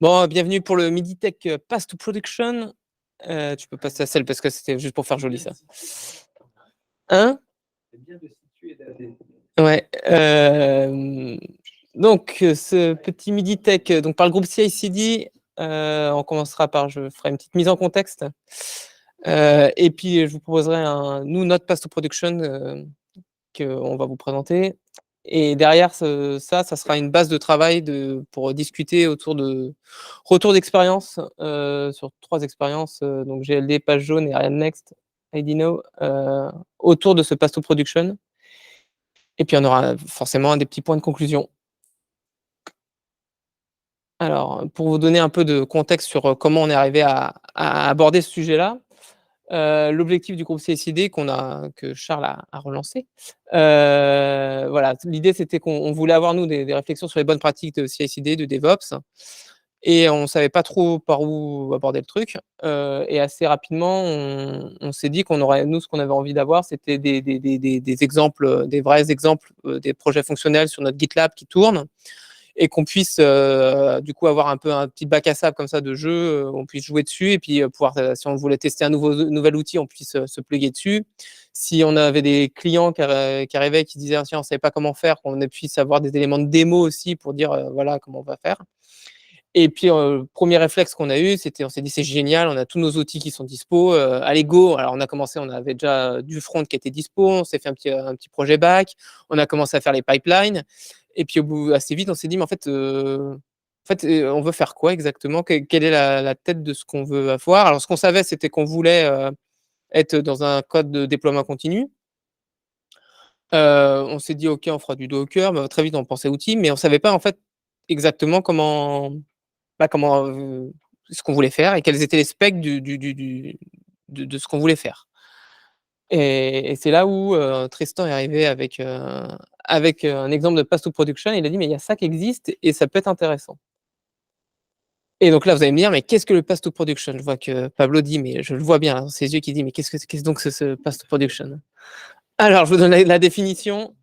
Bon, bienvenue pour le Midi Tech Path to Production. Tu peux passer à celle parce que c'était juste pour faire joli ça. Hein? Ouais. Donc, ce petit Midi Tech donc, par le groupe CI/CD, on commencera par, je ferai une petite mise en contexte. Et puis, je vous proposerai notre Path to Production qu'on va vous présenter. Et derrière ça sera une base de travail pour discuter autour de retour d'expérience sur 3 expériences, donc GLD, Page Jaune et Ariane Next, IDNO, autour de ce Path to Production. Et puis on aura forcément des petits points de conclusion. Alors, pour vous donner un peu de contexte sur comment on est arrivé à aborder ce sujet-là, l'objectif du groupe CI/CD que Charles a relancé, voilà, l'idée c'était qu'on voulait avoir nous des réflexions sur les bonnes pratiques de CI/CD, de DevOps, et on savait pas trop par où aborder le truc. Et assez rapidement, on s'est dit qu'on aurait, nous, ce qu'on avait envie d'avoir, c'était des exemples, des vrais exemples, des projets fonctionnels sur notre GitLab qui tournent, et qu'on puisse du coup avoir un peu un petit bac à sable comme ça de jeu, on puisse jouer dessus, et puis pouvoir, si on voulait tester un nouvel outil, on puisse se plugger dessus. Si on avait des clients qui arrivaient, qui disaient: tiens, on savait pas comment faire, qu'on puisse avoir des éléments de démo aussi pour dire voilà comment on va faire. Et puis premier réflexe qu'on a eu, on s'est dit: c'est génial, on a tous nos outils qui sont dispo, allez go. Alors on a commencé, on avait déjà du front qui était dispo, on s'est fait un petit projet back, on a commencé à faire les pipelines, et puis assez vite on s'est dit: mais en fait, on veut faire quoi exactement? Quelle est la tête de ce qu'on veut avoir? Alors ce qu'on savait, c'était qu'on voulait être dans un code de déploiement continu. On s'est dit: OK, on fera du Docker, mais très vite on pensait outils, mais on savait pas en fait exactement comment, ce qu'on voulait faire et quels étaient les specs de ce qu'on voulait faire. Et c'est là où Tristan est arrivé avec un exemple de path to production. Il a dit: mais il y a ça qui existe et ça peut être intéressant. Et donc là, vous allez me dire: mais qu'est-ce que le path to production? Je vois que Pablo dit, mais je le vois bien dans ses yeux, qui dit: mais qu'est-ce donc ce path to production? Alors, je vous donne la définition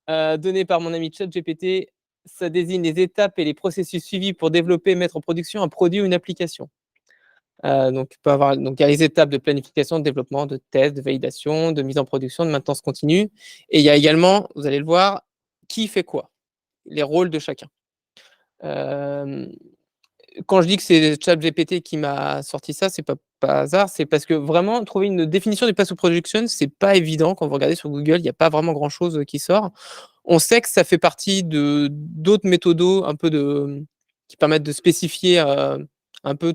donnée par mon ami ChatGPT. Ça désigne les étapes et les processus suivis pour développer et mettre en production un produit ou une application. Donc il y a les étapes de planification, de développement, de test, de validation, de mise en production, de maintenance continue, et il y a également, vous allez le voir, qui fait quoi, les rôles de chacun. Hem, Quand je dis que c'est ChatGPT qui m'a sorti ça, c'est pas hasard, c'est parce que vraiment trouver une définition du path to production, c'est pas évident. Quand vous regardez sur Google, il y a pas vraiment grand chose qui sort. On sait que ça fait partie de d'autres méthodos un peu qui permettent de spécifier un peu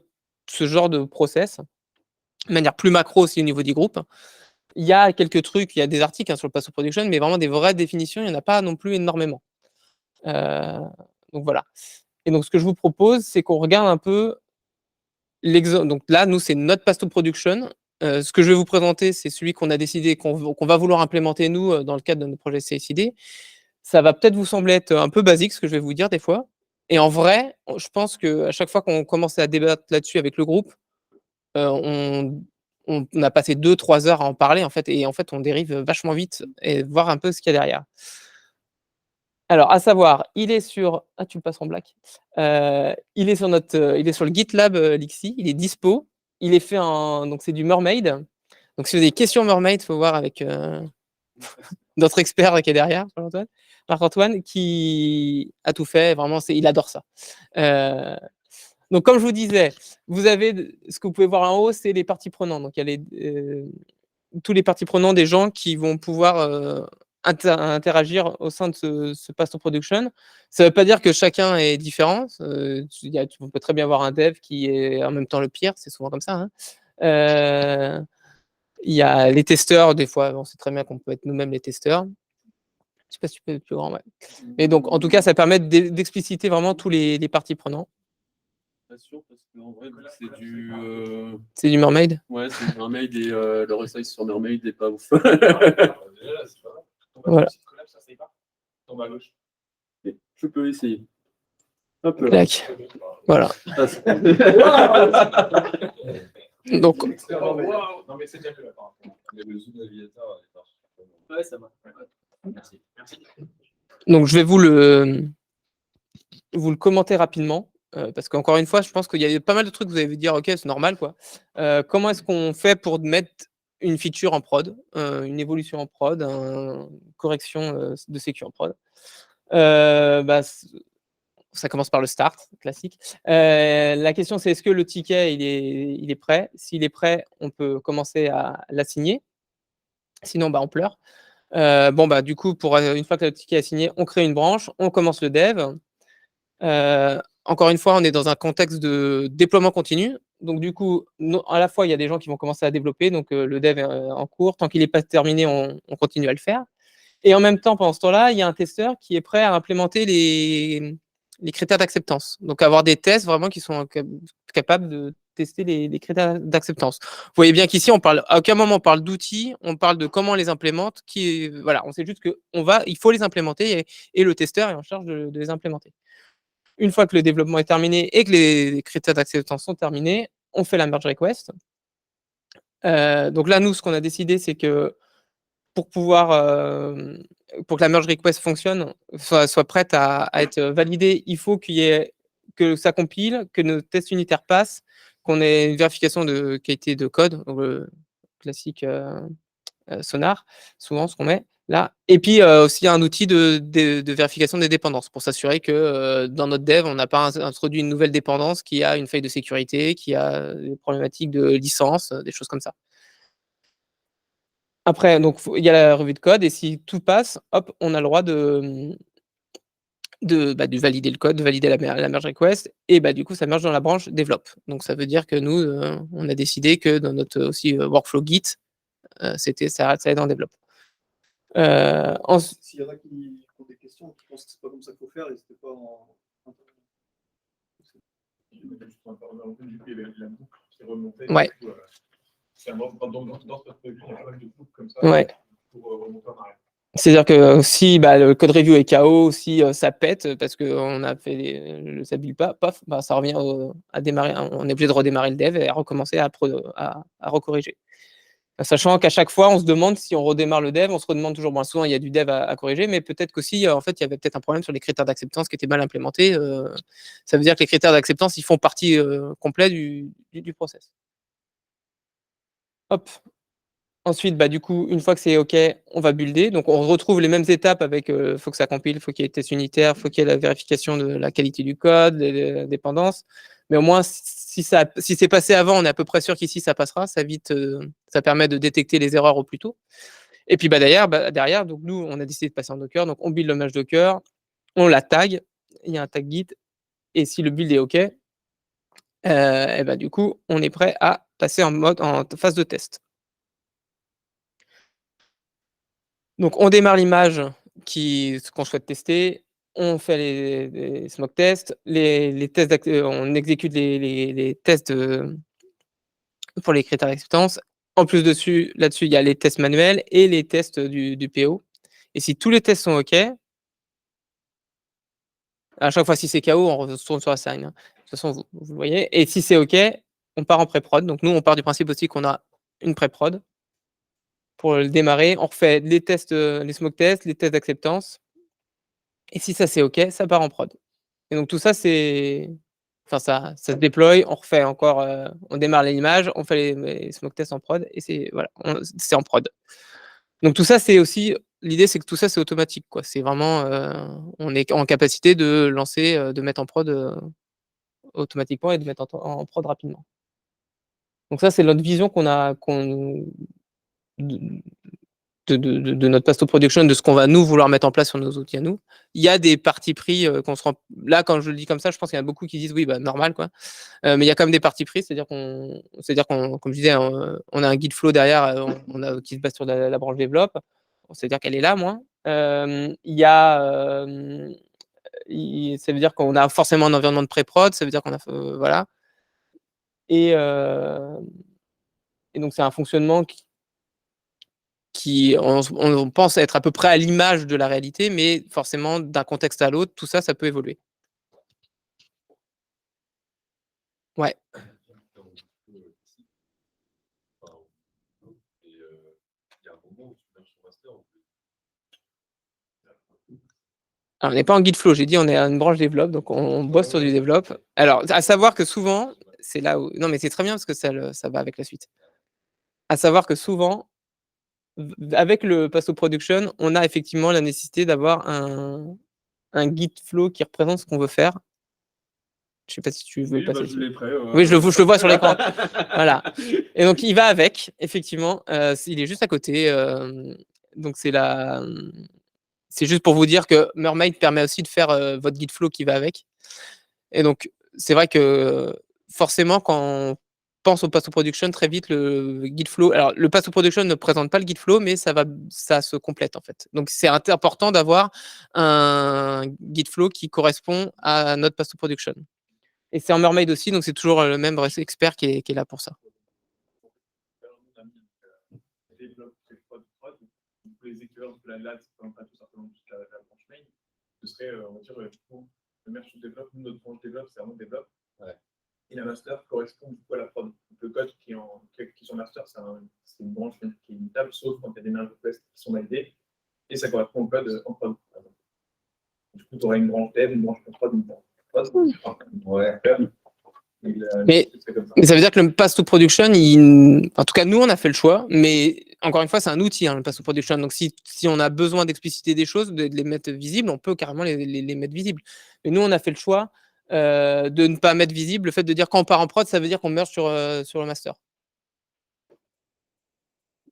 ce genre de process, de manière plus macro aussi au niveau du groupe. Il y a quelques trucs, il y a des articles sur le path to production, mais vraiment des vraies définitions, il n'y en a pas non plus énormément. Donc voilà. Et donc ce que je vous propose, c'est qu'on regarde un peu l'exemple. Donc là, nous, c'est notre path to production. Ce que je vais vous présenter, c'est celui qu'on a décidé qu'on va vouloir implémenter nous dans le cadre de notre projet CI/CD. Ça va peut-être vous sembler être un peu basique, ce que je vais vous dire des fois. Et en vrai, je pense qu'à chaque fois qu'on commence à débattre là-dessus avec le groupe, on a passé 2-3 heures à en parler en fait, et en fait, on dérive vachement vite et voir un peu ce qu'il y a derrière. Alors, à savoir, il est sur tu me passes en black. Il est sur il est sur le GitLab, Lixi, il est dispo. Il est fait donc c'est du Mermaid. Donc si vous avez des questions Mermaid, il faut voir avec notre expert qui est derrière, Marc-Antoine, qui a tout fait. Vraiment, il adore ça. Donc, comme je vous disais, vous avez ce que vous pouvez voir en haut, c'est les parties prenantes. Donc, il y a tous les parties prenantes des gens qui vont pouvoir interagir au sein de ce path to production. Ça ne veut pas dire que chacun est différent. On peut très bien avoir un dev qui est en même temps le pire, c'est souvent comme ça. Hein. Il y a les testeurs, des fois, on sait très bien qu'on peut être nous-mêmes les testeurs. Je sais pas si tu peux être plus grand, ouais. Et donc, en tout cas, ça permet d'expliciter vraiment tous les parties prenantes. Pas sûr, parce qu'en vrai, c'est du. C'est du Mermaid? Ouais, c'est du Mermaid et le resize sur Mermaid n'est pas ouf. Voilà. Je peux essayer. Hop là. Clac. Voilà. Donc. Non, mais c'est bien que là, par rapport. Le zoom navigateur est parfait. Ouais, ça va. Merci. Donc, je vais vous le commenter rapidement. parce qu'encore une fois, je pense qu'il y a pas mal de trucs que vous allez vous dire: «OK, c'est normal, quoi». Comment est-ce qu'on fait pour mettre une feature en prod, une évolution en prod, une correction, de sécu en prod? Bah, ça commence par le start, classique. La question, c'est est-ce que le ticket, il est prêt? S'il est prêt, on peut commencer à l'assigner. Sinon, bah, on pleure. Bon, bah, du coup, pour, une fois que le ticket est signé, on crée une branche, on commence le dev. Encore une fois, on est dans un contexte de déploiement continu. Donc du coup, à la fois, il y a des gens qui vont commencer à développer, donc le dev est en cours. Tant qu'il n'est pas terminé, on continue à le faire. Et en même temps, pendant ce temps-là, il y a un testeur qui est prêt à implémenter les critères d'acceptance. Donc avoir des tests vraiment qui sont capables de tester les critères d'acceptance. Vous voyez bien qu'ici, à aucun moment on parle d'outils, on parle de comment on les implémente. Voilà, on sait juste il faut les implémenter et le testeur est en charge de les implémenter. Une fois que le développement est terminé et que les critères d'acceptance sont terminés, on fait la merge request. Donc là, nous, ce qu'on a décidé, c'est que pour pour que la merge request fonctionne, soit prête à être validée, il faut que ça compile, que nos tests unitaires passent, qu'on ait une vérification de qualité de code, donc classique, Sonar, souvent ce qu'on met là. Et puis aussi un outil de vérification des dépendances pour s'assurer que dans notre dev, on n'a pas introduit une nouvelle dépendance qui a une faille de sécurité, qui a des problématiques de licence, des choses comme ça. Après, donc il y a la revue de code et si tout passe, hop, on a le droit de valider le code, de valider la merge request et bah, du coup, ça merge dans la branche développe. Donc ça veut dire que nous, on a décidé que dans notre aussi workflow Git, ça allait dans développe. S'il y en a qui ont des questions, qui pensent que c'est pas comme ça qu'il faut faire, n'hésitez pas en. Ouais. Dans cette revue, il y a pas mal de boucles comme ça. Ouais. Pour remonter en arrière. C'est-à-dire que si le code review est KO, si ça pète parce qu'on a fait ça build pas, paf, bah, ça revient à démarrer. On est obligé de redémarrer le dev et à recommencer à recorriger. Sachant qu'à chaque fois, on se demande si on redémarre le dev, on se redemande toujours, bon, souvent il y a du dev à corriger, mais peut-être qu'aussi, en fait, il y avait peut-être un problème sur les critères d'acceptance qui étaient mal implémentés. Ça veut dire que les critères d'acceptance, ils font partie complète du process. Hop. Ensuite, bah, du coup, une fois que c'est OK, on va builder. Donc, on retrouve les mêmes étapes avec, faut que ça compile, faut qu'il y ait des tests unitaires, faut qu'il y ait la vérification de la qualité du code, les dépendances. Mais au moins, si c'est passé avant, on est à peu près sûr qu'ici, ça passera. Ça permet de détecter les erreurs au plus tôt. Et puis, derrière, donc nous, on a décidé de passer en Docker. Donc, on build le mesh Docker, on la tag. Il y a un tag Git. Et si le build est OK, et bah, du coup, on est prêt à passer en phase de test. Donc, on démarre l'image qu'on souhaite tester. On fait les smoke tests, les tests on exécute les tests pour les critères d'acceptance. En plus là-dessus, il y a les tests manuels et les tests du PO. Et si tous les tests sont OK, à chaque fois, si c'est KO, on retourne sur la sign, hein. De toute façon, vous le voyez. Et si c'est OK, on part en pré-prod. Donc nous, on part du principe aussi qu'on a une pré-prod. Pour le démarrer, on refait les tests, les smoke tests, les tests d'acceptance. Et si ça c'est OK, ça part en prod. Et donc tout ça, ça se déploie, on refait encore, on démarre l'image, on fait les smoke tests en prod et c'est en prod. Donc tout ça, c'est aussi l'idée, c'est que tout ça, c'est automatique, quoi. C'est vraiment, on est en capacité de lancer, de mettre en prod, automatiquement et de mettre en prod rapidement. Donc ça, c'est notre vision de notre pasto production, de ce qu'on va nous vouloir mettre en place sur nos outils à nous. Il y a des partis pris qu'on se rend. Là, quand je le dis comme ça, je pense qu'il y en a beaucoup qui disent oui, bah normal quoi. Mais il y a quand même des partis pris, c'est-à-dire qu'on, comme je disais, on a un guide flow derrière, qui se base sur la branche développe. C'est-à-dire qu'elle est là, moi. Il y a, ça veut dire qu'on a forcément un environnement de pré-prod, ça veut dire qu'on a, voilà. Et, et donc c'est un fonctionnement on pense être à peu près à l'image de la réalité, mais forcément, d'un contexte à l'autre, tout ça, ça peut évoluer. Ouais. Alors, on n'est pas en guide flow, j'ai dit on est à une branche développe, donc on bosse sur du développe. Alors, à savoir que souvent, c'est là où... Non, mais c'est très bien parce que ça va avec la suite. À savoir que souvent, avec le Passo Production, on a effectivement la nécessité d'avoir un guide flow qui représente ce qu'on veut faire. Je sais pas si tu veux Oui, passer je dessus. l'ai prêt. Oui, je le vois sur l'écran. Voilà. Et donc, il va avec, effectivement. Il est juste à côté. Donc, c'est juste pour vous dire que Mermaid permet aussi de faire votre guide flow qui va avec. Et donc, c'est vrai que forcément, quand on pense au Passo Production, très vite, le guide flow. Alors, le Passo Production ne présente pas le guide flow, mais ça se complète en fait. Donc, c'est important d'avoir un guide flow qui correspond à notre Passo Production. Et c'est en Mermaid aussi, donc c'est toujours le même expert qui est là pour ça. Les équivalents de la LAD, pas tout simplement toute la branche main, ce serait, on va dire, le merge développe, notre branche développe, c'est vraiment développe. Ouais. Et la master correspond du coup à la prod. Donc, le code qui est sur master, c'est une branche qui est immutable, sauf quand il y a des merge requests qui sont validés, et ça correspond au code en prod. Du coup, tu auras une branche dev, une branche prod, une prod. Ouais. Mais ça veut dire que le Pass to Production, en tout cas, nous, on a fait le choix, mais encore une fois, c'est un outil, le Pass to Production. Donc, si on a besoin d'expliciter des choses, de les mettre visibles, on peut carrément les mettre visibles. Mais nous, on a fait le choix de ne pas mettre visible le fait de dire quand on part en prod, ça veut dire qu'on meurt sur le master.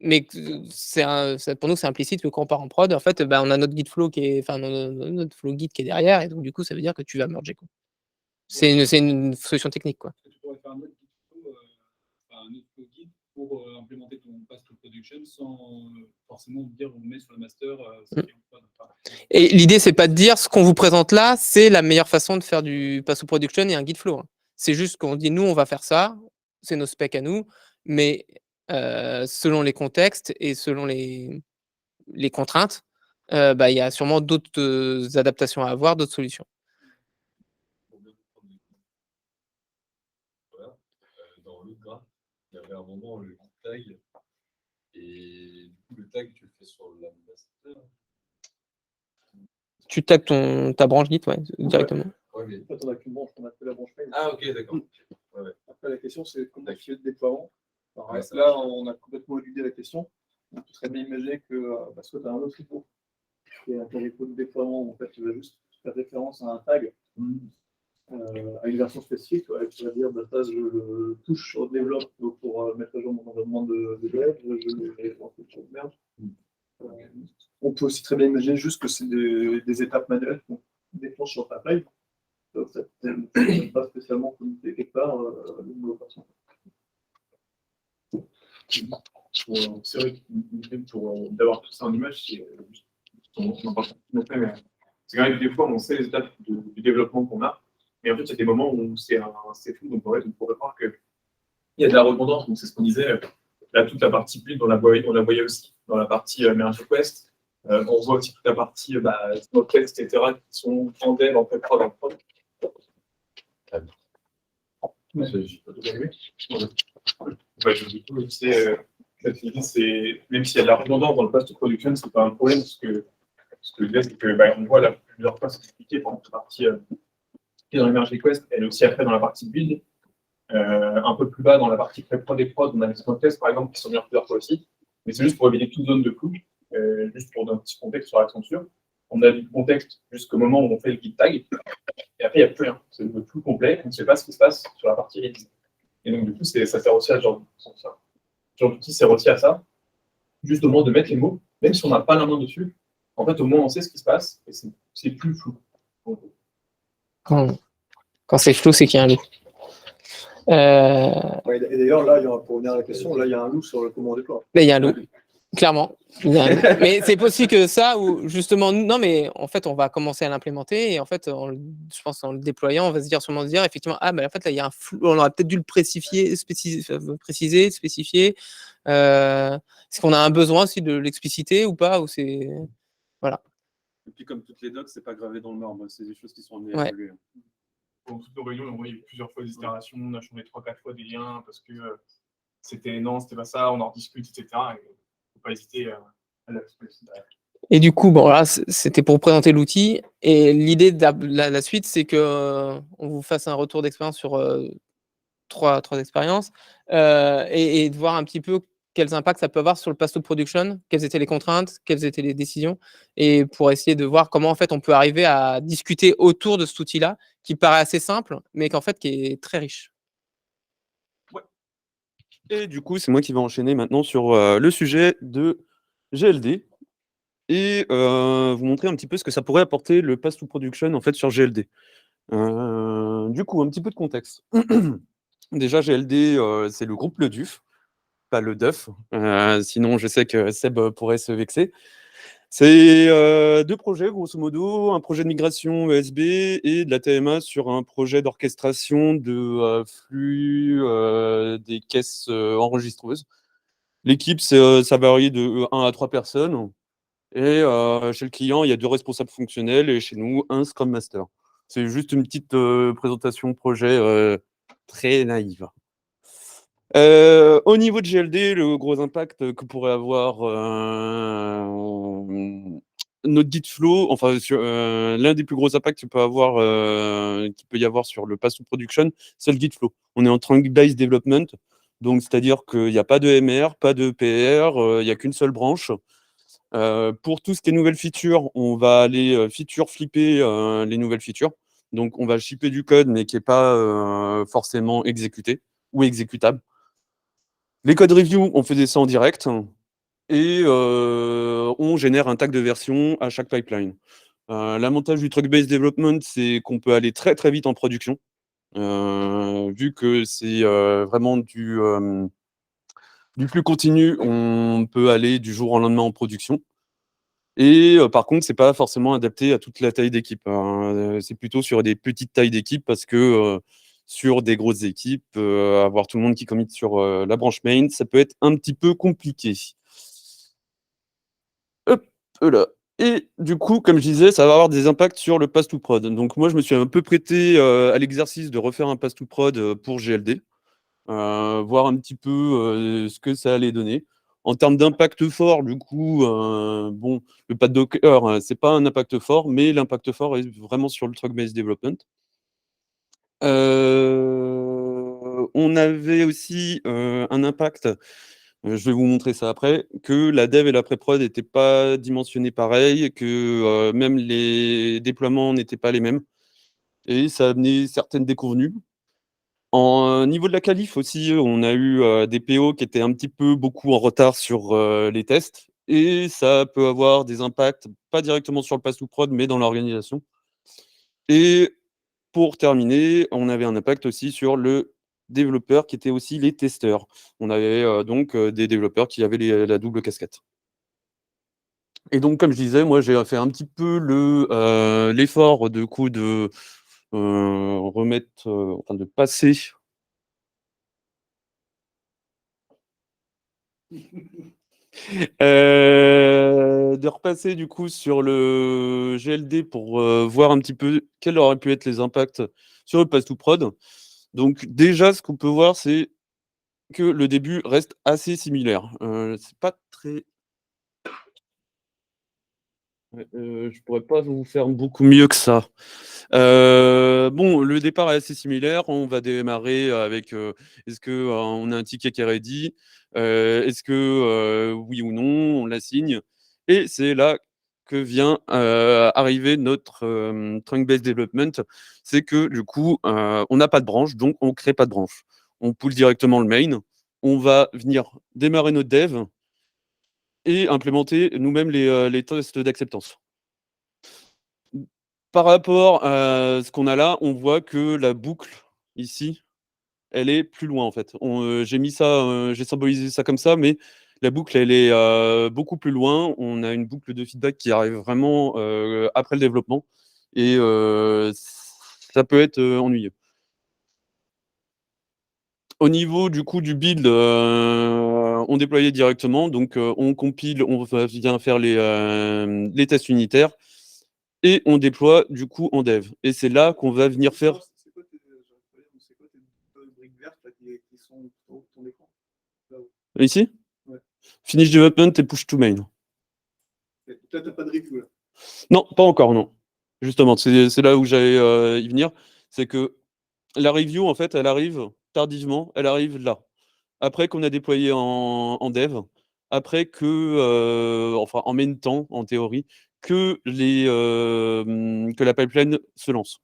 Mais pour nous, c'est implicite que quand on part en prod, en fait, on a notre guide flow notre flow guide qui est derrière, et donc du coup, ça veut dire que tu vas merger, quoi. C'est une solution technique, quoi. Tu pourrais faire un autre flow guide pour implémenter ton Pass to Production sans forcément dire on met sur le master. Et l'idée, c'est pas de dire ce qu'on vous présente là, c'est la meilleure façon de faire du Pass to Production et un guide flow. C'est juste qu'on dit nous, on va faire ça, c'est nos specs à nous, mais selon les contextes et selon les contraintes, il y a sûrement d'autres adaptations à avoir, d'autres solutions. Dans le graphe, il y avait un moment le tag, et du coup, le tag, tu le fais sur la master. Tu tags ta branche Git, directement. Ouais, mais... En fait, on n'a qu'une branche, on a fait la branche main. Ah, ok, d'accord. Ouais. Après, la question, c'est comment tu fais le déploiement. Alors, là, on a complètement éludé la question. On peut très bien imaginer que, parce que tu as un autre repo, qui est un repo de déploiement, où en fait, tu vas juste faire référence à un tag, à une version spécifique. Tu vas dire, je touche sur développe pour mettre à jour mon environnement de dev, je vais sur merde. On peut aussi très bien imaginer juste que c'est des étapes manuelles qu'on déclenche sur ta pipe. Ça n'est pas spécialement connecté quelque part une nouvelle version. C'est vrai que d'avoir tout ça en image, c'est quand même des fois on sait les étapes du développement qu'on a, mais en fait il y a des moments où c'est flou, donc en fait on pourrait croire qu'il y a de la redondance, donc c'est ce qu'on disait, là toute la partie build on la voyait aussi dans la partie merge request, on voit aussi toute la partie smoke test, etc. qui sont en dev, en pré-prod, en prod. Du coup, l'idée, c'est même s'il y a de la redondance dans le post-production, c'est pas un problème, parce que l'idée, c'est que on voit plusieurs fois s'expliquer pendant cette partie qui est dans les merge request, elle est aussi après dans la partie build. Un peu plus bas dans la partie pré-prod et prod, on a les smoke tests, par exemple, qui sont mis en plusieurs fois aussi, mais c'est juste pour éviter toute zone de flou, juste pour donner un petit contexte sur Accenture. On a du contexte jusqu'au moment où on fait le git tag, et après, il n'y a plus rien. C'est le flou complet, on ne sait pas ce qui se passe sur la partie release. Et donc, du coup, ça sert aussi à ce genre d'outil, sert aussi à ça, juste au moment de mettre les mots, même si on n'a pas la main dessus, en fait, au moins, on sait ce qui se passe, et c'est plus flou. Quand c'est flou, c'est qu'il y a un loup. Ouais, et d'ailleurs, là, pour revenir à la question, là, il y a un loup sur le comment on déploie. Mais il y a un loup. Clairement. Mais c'est possible que ça, ou justement, non, mais en fait, on va commencer à l'implémenter, et en fait, je pense en le déployant, on va sûrement se dire, effectivement, en fait, là, il y a un flou, on aurait peut-être dû le préciser, spécifier. Est-ce qu'on a un besoin aussi de l'expliciter ou pas, ou c'est... Voilà. Et puis, comme toutes les docs, c'est pas gravé dans le marbre, c'est des choses qui sont amenées à évoluer. Dans toutes nos réunions, on a eu plusieurs fois des itérations, on a changé 3-4 fois des liens, parce que c'était pas ça, on en discute, etc. Et il ne faut pas hésiter à l'expliciter. Et du coup, bon, là, c'était pour présenter l'outil. Et l'idée de la suite, c'est que on vous fasse un retour d'expérience sur trois expériences et de voir un petit peu quels impacts ça peut avoir sur le pass to production, quelles étaient les contraintes, quelles étaient les décisions, et pour essayer de voir comment en fait on peut arriver à discuter autour de cet outil-là, qui paraît assez simple, mais qu'en fait qui est très riche. Et du coup, c'est moi qui vais enchaîner maintenant sur le sujet de GLD et vous montrer un petit peu ce que ça pourrait apporter le pass to production en fait sur GLD. Du coup, un petit peu de contexte. Déjà, GLD, c'est le groupe Le Duf, pas le Duff. Sinon, je sais que Seb pourrait se vexer. C'est deux projets, grosso modo, un projet de migration ESB et de la TMA sur un projet d'orchestration de flux des caisses enregistreuses. L'équipe, ça varie de 1 à 3 personnes. Et chez le client, il y a 2 responsables fonctionnels et chez nous, un Scrum Master. C'est juste une petite présentation projet très naïve. Au niveau de GLD, le gros impact que pourrait avoir notre Git flow, enfin l'un des plus gros impacts qu'il peut y avoir sur le pass to production, c'est le Git flow. On est en trunk-based development, donc c'est-à-dire qu'il n'y a pas de MR, pas de PR, il n'y a qu'une seule branche. Pour tout ce qui est nouvelles features, on va aller feature flipper les nouvelles features. Donc on va shipper du code, mais qui n'est pas forcément exécuté ou exécutable. Les code review, on fait ça en direct et on génère un tag de version à chaque pipeline. L'avantage du truck-based development, c'est qu'on peut aller très très vite en production, vu que c'est vraiment du flux continu, on peut aller du jour au lendemain en production. Et par contre, c'est pas forcément adapté à toute la taille d'équipe, hein. C'est plutôt sur des petites tailles d'équipe parce que sur des grosses équipes, avoir tout le monde qui commit sur la branche main, ça peut être un petit peu compliqué. Hop là. Et du coup, comme je disais, ça va avoir des impacts sur le pass to prod. Donc moi, je me suis un peu prêté à l'exercice de refaire un pass to prod pour GLD, voir un petit peu ce que ça allait donner. En termes d'impact fort, du coup, bon, le pas de Docker, c'est pas un impact fort, mais l'impact fort est vraiment sur le truck-based development. On avait aussi un impact, je vais vous montrer ça après, que la dev et la pré-prod n'étaient pas dimensionnées pareil, que même les déploiements n'étaient pas les mêmes, et ça a amené certaines déconvenues. En niveau de la qualif aussi, on a eu des PO qui étaient un petit peu beaucoup en retard sur les tests, et ça peut avoir des impacts, pas directement sur le pass to prod, mais dans l'organisation. Et pour terminer, on avait un impact aussi sur le développeur qui était aussi les testeurs. On avait donc des développeurs qui avaient la double casquette. Et donc, comme je disais, moi j'ai fait un petit peu l'effort de coup de remettre, enfin de passer. De repasser du coup sur le GLD pour voir un petit peu quels auraient pu être les impacts sur le pass to prod. Donc déjà, ce qu'on peut voir, c'est que le début reste assez similaire. C'est pas très... je pourrais pas vous faire beaucoup mieux que ça. Bon, le départ est assez similaire. On va démarrer avec est-ce que on a un ticket qui est ready, est-ce que oui ou non, on l'assigne. Et c'est là que vient arriver notre trunk-based development. C'est que du coup, on n'a pas de branche, donc on ne crée pas de branche. On pull directement le main. On va venir démarrer notre dev et implémenter nous-mêmes les tests d'acceptance. Par rapport à ce qu'on a là, on voit que la boucle ici, elle est plus loin en fait. J'ai mis ça, j'ai symbolisé ça comme ça, mais la boucle, elle est beaucoup plus loin. On a une boucle de feedback qui arrive vraiment après le développement et ça peut être ennuyeux. Au niveau du coup du build, on déployait directement, donc on compile, on vient faire les tests unitaires et on déploie du coup en dev. Et c'est là qu'on va venir faire. C'est quoi tes deux briques vertes là, qui sont sur ton écran? Ici? Ouais. Finish development et push to main. Et Là, t'as pas de review, là. Non, pas encore, non. Justement, c'est là où j'allais y venir. C'est que la review, en fait, elle arrive tardivement, elle arrive là. Après qu'on a déployé en dev, après que, enfin, en même temps, en théorie, que la pipeline se lance.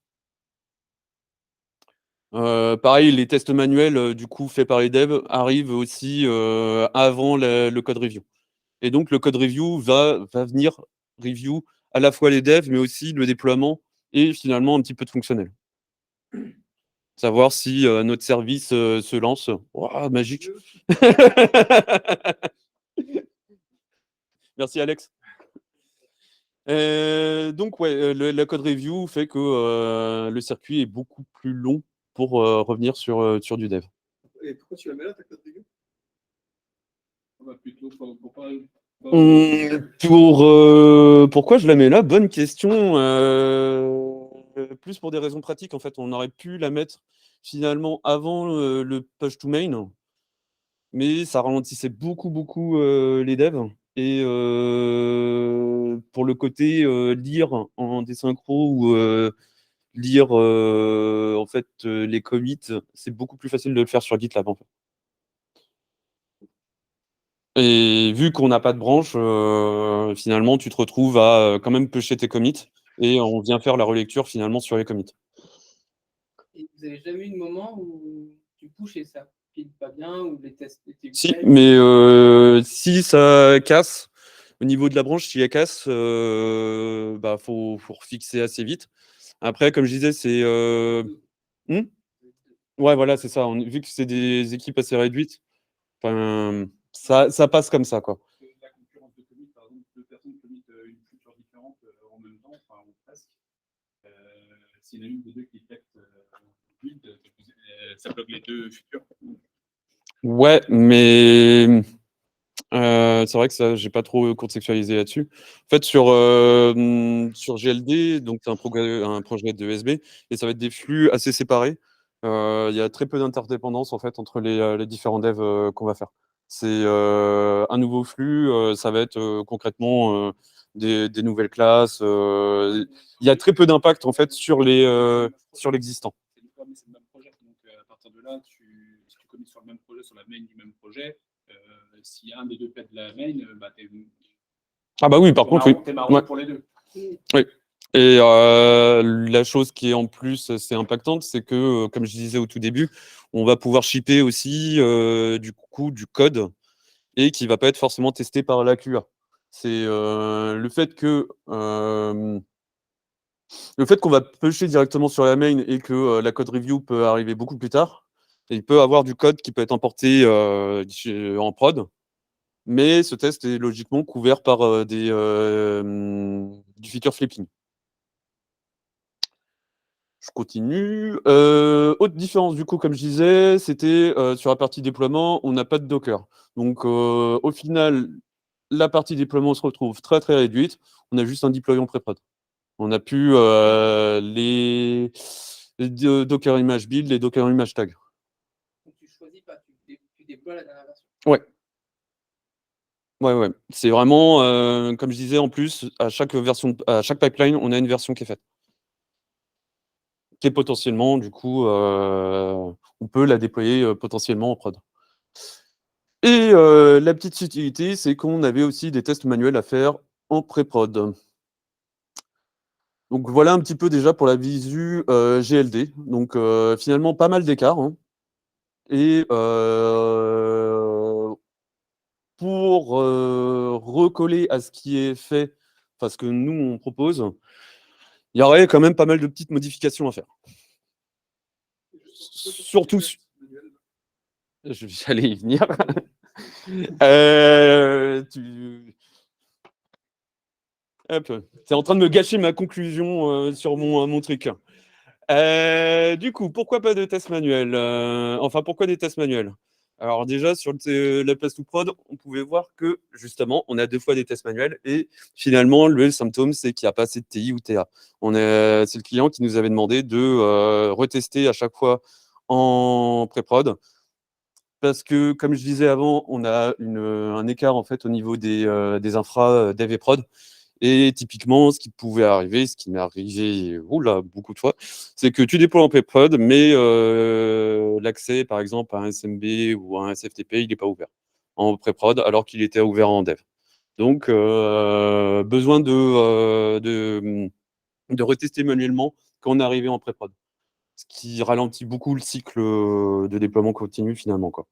Pareil, les tests manuels, du coup, faits par les devs, arrivent aussi avant le code review. Et donc, le code review va venir review à la fois les devs, mais aussi le déploiement et finalement un petit peu de fonctionnel. Savoir si notre service se lance. Ouah, magique. Merci Alex. Donc ouais, la code review fait que le circuit est beaucoup plus long pour revenir sur du dev. Et pourquoi tu la mets là, ta code review? Bah, plutôt pour pas Pourquoi je la mets là? Bonne question. Plus pour des raisons pratiques, en fait. On aurait pu la mettre finalement avant le push to main, mais ça ralentissait beaucoup les devs. Et pour le côté lire en désynchro ou lire en fait les commits, c'est beaucoup plus facile de le faire sur GitLab en fait. Et vu qu'on n'a pas de branche, finalement, tu te retrouves à quand même pusher tes commits et on vient faire la relecture finalement sur les commits. Et vous avez jamais eu de moment où tu pushes et ça file pas bien, ou les tests étaient Si, faits? mais si ça casse, au niveau de la branche, si elle casse, bah, faut refixer assez vite. Après, comme je disais, c'est. Ouais, voilà, c'est ça. Vu que c'est des équipes assez réduites, ça passe comme ça, quoi. la concurrence de commit, par exemple, deux personnes committent une feature différente en même temps, enfin, ou presque. S'il y en a une des deux qui détecte build, ça bloque les deux futurs. Ouais, mais c'est vrai que ça, j'ai pas trop contextualisé là-dessus. En fait, sur GLD, donc c'est un projet de USB, et ça va être des flux assez séparés. Il y a très peu d'interdépendance en fait entre les différents devs qu'on va faire. C'est un nouveau flux, ça va être concrètement des nouvelles classes. Il y a très peu d'impact en fait sur l'existant. C'est le même projet. Donc à partir de là, si tu commits sur le même projet, sur la main du même projet, si un des deux pète la main, bah, Ah bah oui, par contre, oui. t'es marron Ouais. pour les deux. Oui. Et la chose qui est en plus c'est impactante, c'est que, comme je disais au tout début, on va pouvoir shipper aussi du coup du code et qui va pas être forcément testé par la QA. C'est le fait qu'on va pusher directement sur la main et que la code review peut arriver beaucoup plus tard. Et il peut avoir du code qui peut être emporté en prod, mais ce test est logiquement couvert par du feature flipping. Je continue. Autre différence, du coup, comme je disais, c'était sur la partie déploiement, on n'a pas de Docker. Donc, au final, la partie déploiement se retrouve très réduite. On a juste un deploy en pré-prod. On a plus les Docker image build, les Docker image tag. Donc tu choisis pas, tu déploies la dernière version. Ouais. Ouais. C'est vraiment, comme je disais, en plus, à chaque pipeline, on a une version qui est faite. Qui est potentiellement, du coup, on peut la déployer potentiellement en prod. Et la petite subtilité, c'est qu'on avait aussi des tests manuels à faire en pré-prod. Donc voilà un petit peu déjà pour la visu GLD. Donc finalement, pas mal d'écart. Hein. Et pour recoller à ce qui est fait, enfin ce que nous, on propose, il y aurait quand même pas mal de petites modifications à faire. Surtout... J'allais y venir. T'es en train de me gâcher ma conclusion sur mon truc. Du coup, pourquoi pas de tests manuels Enfin, pourquoi des tests manuels? Alors déjà, sur la place to prod, on pouvait voir que, justement, on a 2 fois des tests manuels et finalement, le symptôme, c'est qu'il n'y a pas assez de TI ou TA. C'est le client qui nous avait demandé de retester à chaque fois en pré-prod parce que, comme je disais avant, on a un écart en fait au niveau des infra dev et prod. Et typiquement, ce qui pouvait arriver, ce qui m'est arrivé beaucoup de fois, c'est que tu déploies en pré-prod, mais l'accès, par exemple, à un SMB ou à un SFTP, il n'est pas ouvert en pré-prod, alors qu'il était ouvert en dev. Donc, besoin de retester manuellement quand on est arrivé en pré-prod. Ce qui ralentit beaucoup le cycle de déploiement continu, finalement, quoi.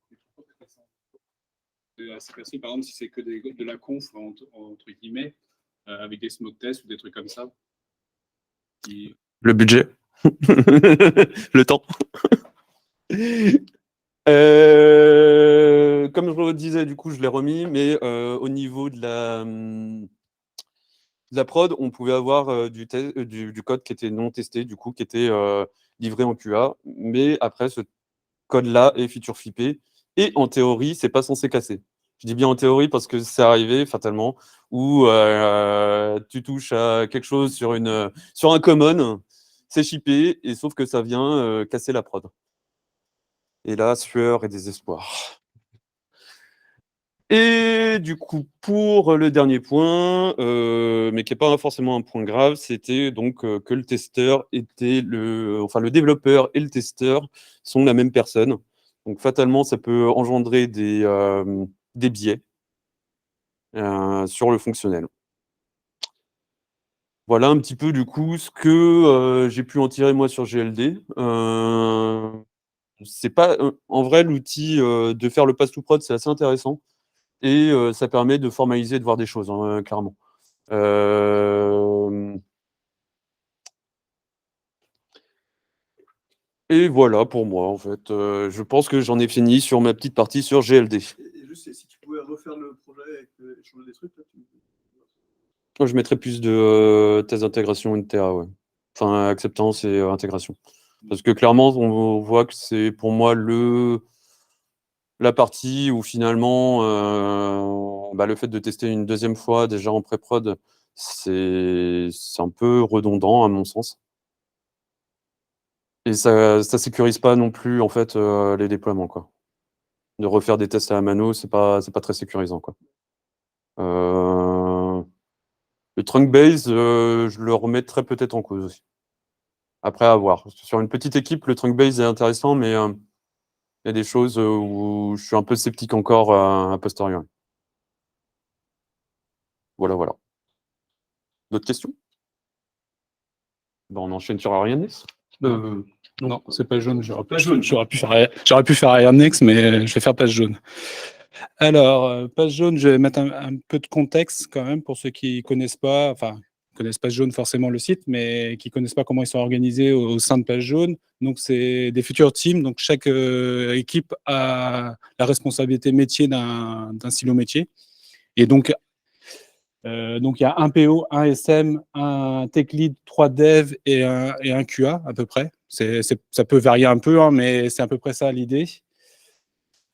Assez facile, par exemple, si c'est que de la conf, entre guillemets, avec des smoke tests ou des trucs comme ça. Le budget, le temps. Comme je le disais, du coup, je l'ai remis, mais au niveau de la prod, on pouvait avoir du code qui était non testé, du coup, qui était livré en QA, mais après, ce code-là est feature flippé, et en théorie, c'est pas censé casser. Je dis bien en théorie parce que c'est arrivé fatalement où tu touches à quelque chose sur un common, c'est shippé, et sauf que ça vient casser la prod. Et là, sueur et désespoir. Et du coup, pour le dernier point, mais qui n'est pas forcément un point grave, c'était donc que le testeur était le développeur et le testeur sont la même personne. Donc fatalement, ça peut engendrer des biais sur le fonctionnel. Voilà un petit peu du coup ce que j'ai pu en tirer moi sur GLD. C'est pas en vrai l'outil de faire le pass to prod, c'est assez intéressant. Et ça permet de formaliser, de voir des choses, hein, clairement. Et voilà pour moi, en fait. Je pense que j'en ai fini sur ma petite partie sur GLD. Et juste, si tu pouvais refaire le projet et changer des trucs, là, Moi, je mettrais plus de thèse d'intégration NTA, ouais. Enfin, acceptance et intégration. Parce que clairement, on voit que c'est pour moi la partie où finalement, le fait de tester une deuxième fois déjà en pré-prod, c'est un peu redondant à mon sens. Et ça sécurise pas non plus en fait les déploiements, quoi. De refaire des tests à la mano, c'est pas très sécurisant, quoi. Le trunk base, je le remettrais peut-être en cause aussi. Après, à voir. Sur une petite équipe, le trunk base est intéressant, mais il y a des choses où je suis un peu sceptique encore a posteriori. Voilà, voilà. D'autres questions? On enchaîne sur Ariane. Non, c'est pas jaune. J'aurais pu faire Iron Next, mais je vais faire page jaune. Alors, page jaune, je vais mettre un peu de contexte quand même pour ceux qui connaissent pas, enfin, connaissent page jaune forcément le site, mais qui connaissent pas comment ils sont organisés au sein de page jaune. Donc, c'est des futurs teams. Donc, chaque équipe a la responsabilité métier d'un silo métier. Et donc, il y a un PO, un SM, un tech lead, 3 devs et un QA à peu près. Ça peut varier un peu, hein, mais c'est à peu près ça l'idée.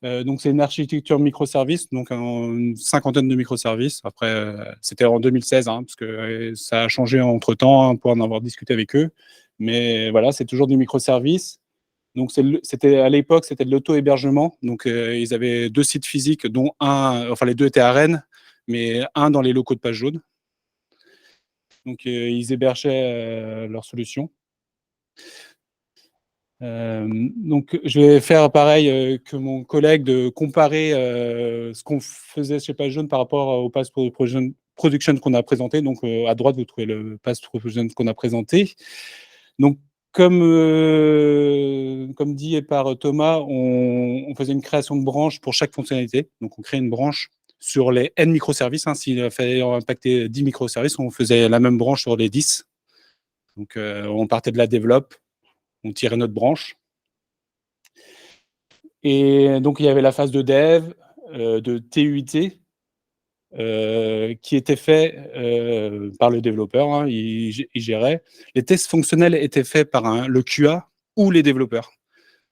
Donc, c'est une architecture microservice, donc une cinquantaine de microservices. Après, c'était en 2016, hein, parce que ça a changé entre-temps, hein, pour en avoir discuté avec eux. Mais voilà, c'est toujours du microservice. Donc, à l'époque, c'était de l'auto-hébergement. Donc, ils avaient 2 sites physiques, dont les 2 étaient à Rennes, mais un dans les locaux de Page Jaune. Donc, ils hébergeaient leur solution. Donc, je vais faire pareil que mon collègue, de comparer ce qu'on faisait chez Page Jaune par rapport au Pass Production qu'on a présenté. Donc, à droite, vous trouvez le Pass Production qu'on a présenté. Donc, comme dit par Thomas, on faisait une création de branche pour chaque fonctionnalité. Donc, on crée une branche sur les N microservices. Hein. S'il fallait impacter 10 microservices, on faisait la même branche sur les 10. Donc, on partait de la développe, on tirait notre branche. Et donc, il y avait la phase de dev, de TUIT, qui était fait par le développeur, hein, il gérait. Les tests fonctionnels étaient faits par le QA ou les développeurs.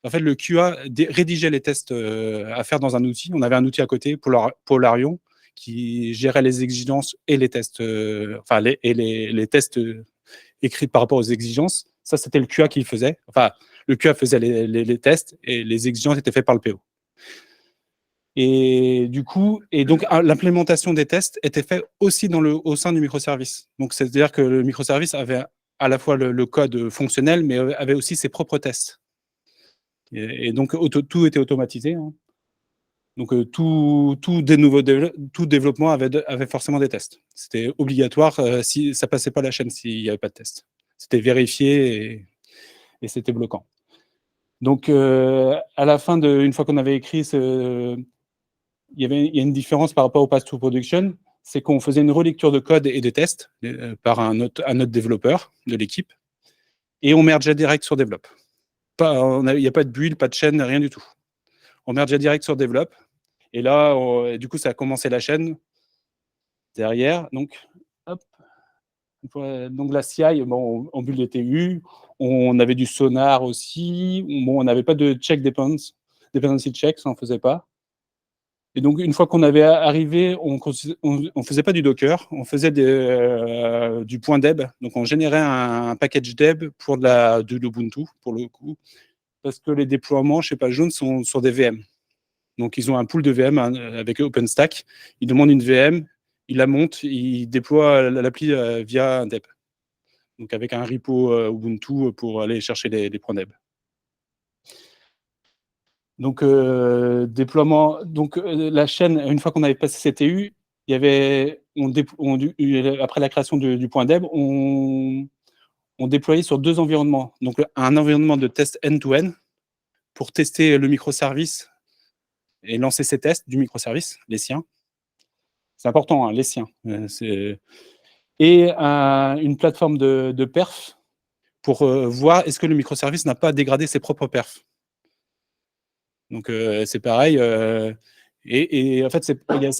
En fait, le QA rédigeait les tests à faire dans un outil. On avait un outil à côté, Polarion, qui gérait les exigences et les tests, les tests écrits par rapport aux exigences. Ça, c'était le QA qui le faisait. Enfin, le QA faisait les tests et les exigences étaient faites par le PO. Et du coup, donc l'implémentation des tests était faite aussi au sein du microservice. Donc c'est-à-dire que le microservice avait à la fois le code fonctionnel, mais avait aussi ses propres tests. Et donc tout était automatisé, hein. Donc tout développement avait forcément des tests. C'était obligatoire si ça passait pas la chaîne s'il n'y avait pas de test. C'était vérifié et c'était bloquant. Donc à la fin une fois qu'on avait écrit il y a une différence par rapport au pass to production, c'est qu'on faisait une relecture de code et des tests par un autre développeur de l'équipe, et on mergeait direct sur develop. Il n'y a pas de build, pas de chaîne, rien du tout. On mergeait direct sur develop, et là, du coup, ça a commencé la chaîne derrière. Donc, hop. Donc la CI, bon, on build des TU, on avait du sonar aussi. Bon, on n'avait pas de check dependency check, ça on faisait pas. Et donc, une fois qu'on avait arrivé, on faisait pas du Docker, on faisait du point deb. Donc, on générait un package deb pour de l'Ubuntu, pour le coup, parce que les déploiements chez PageJaune sont sur des VM. Donc, ils ont un pool de VM avec OpenStack. Ils demandent une VM, ils la montent, ils déploient l'appli via un deb. Donc, avec un repo Ubuntu pour aller chercher les points deb. Donc, déploiement. Donc, la chaîne, une fois qu'on avait passé CTU, il y avait, après la création du point deb, on déployait sur 2 environnements. Donc, un environnement de test end-to-end pour tester le microservice et lancer ses tests du microservice, les siens. C'est important, hein, les siens. Et une plateforme de perf pour voir est-ce que le microservice n'a pas dégradé ses propres perfs. Donc, c'est pareil. Et en fait, c'est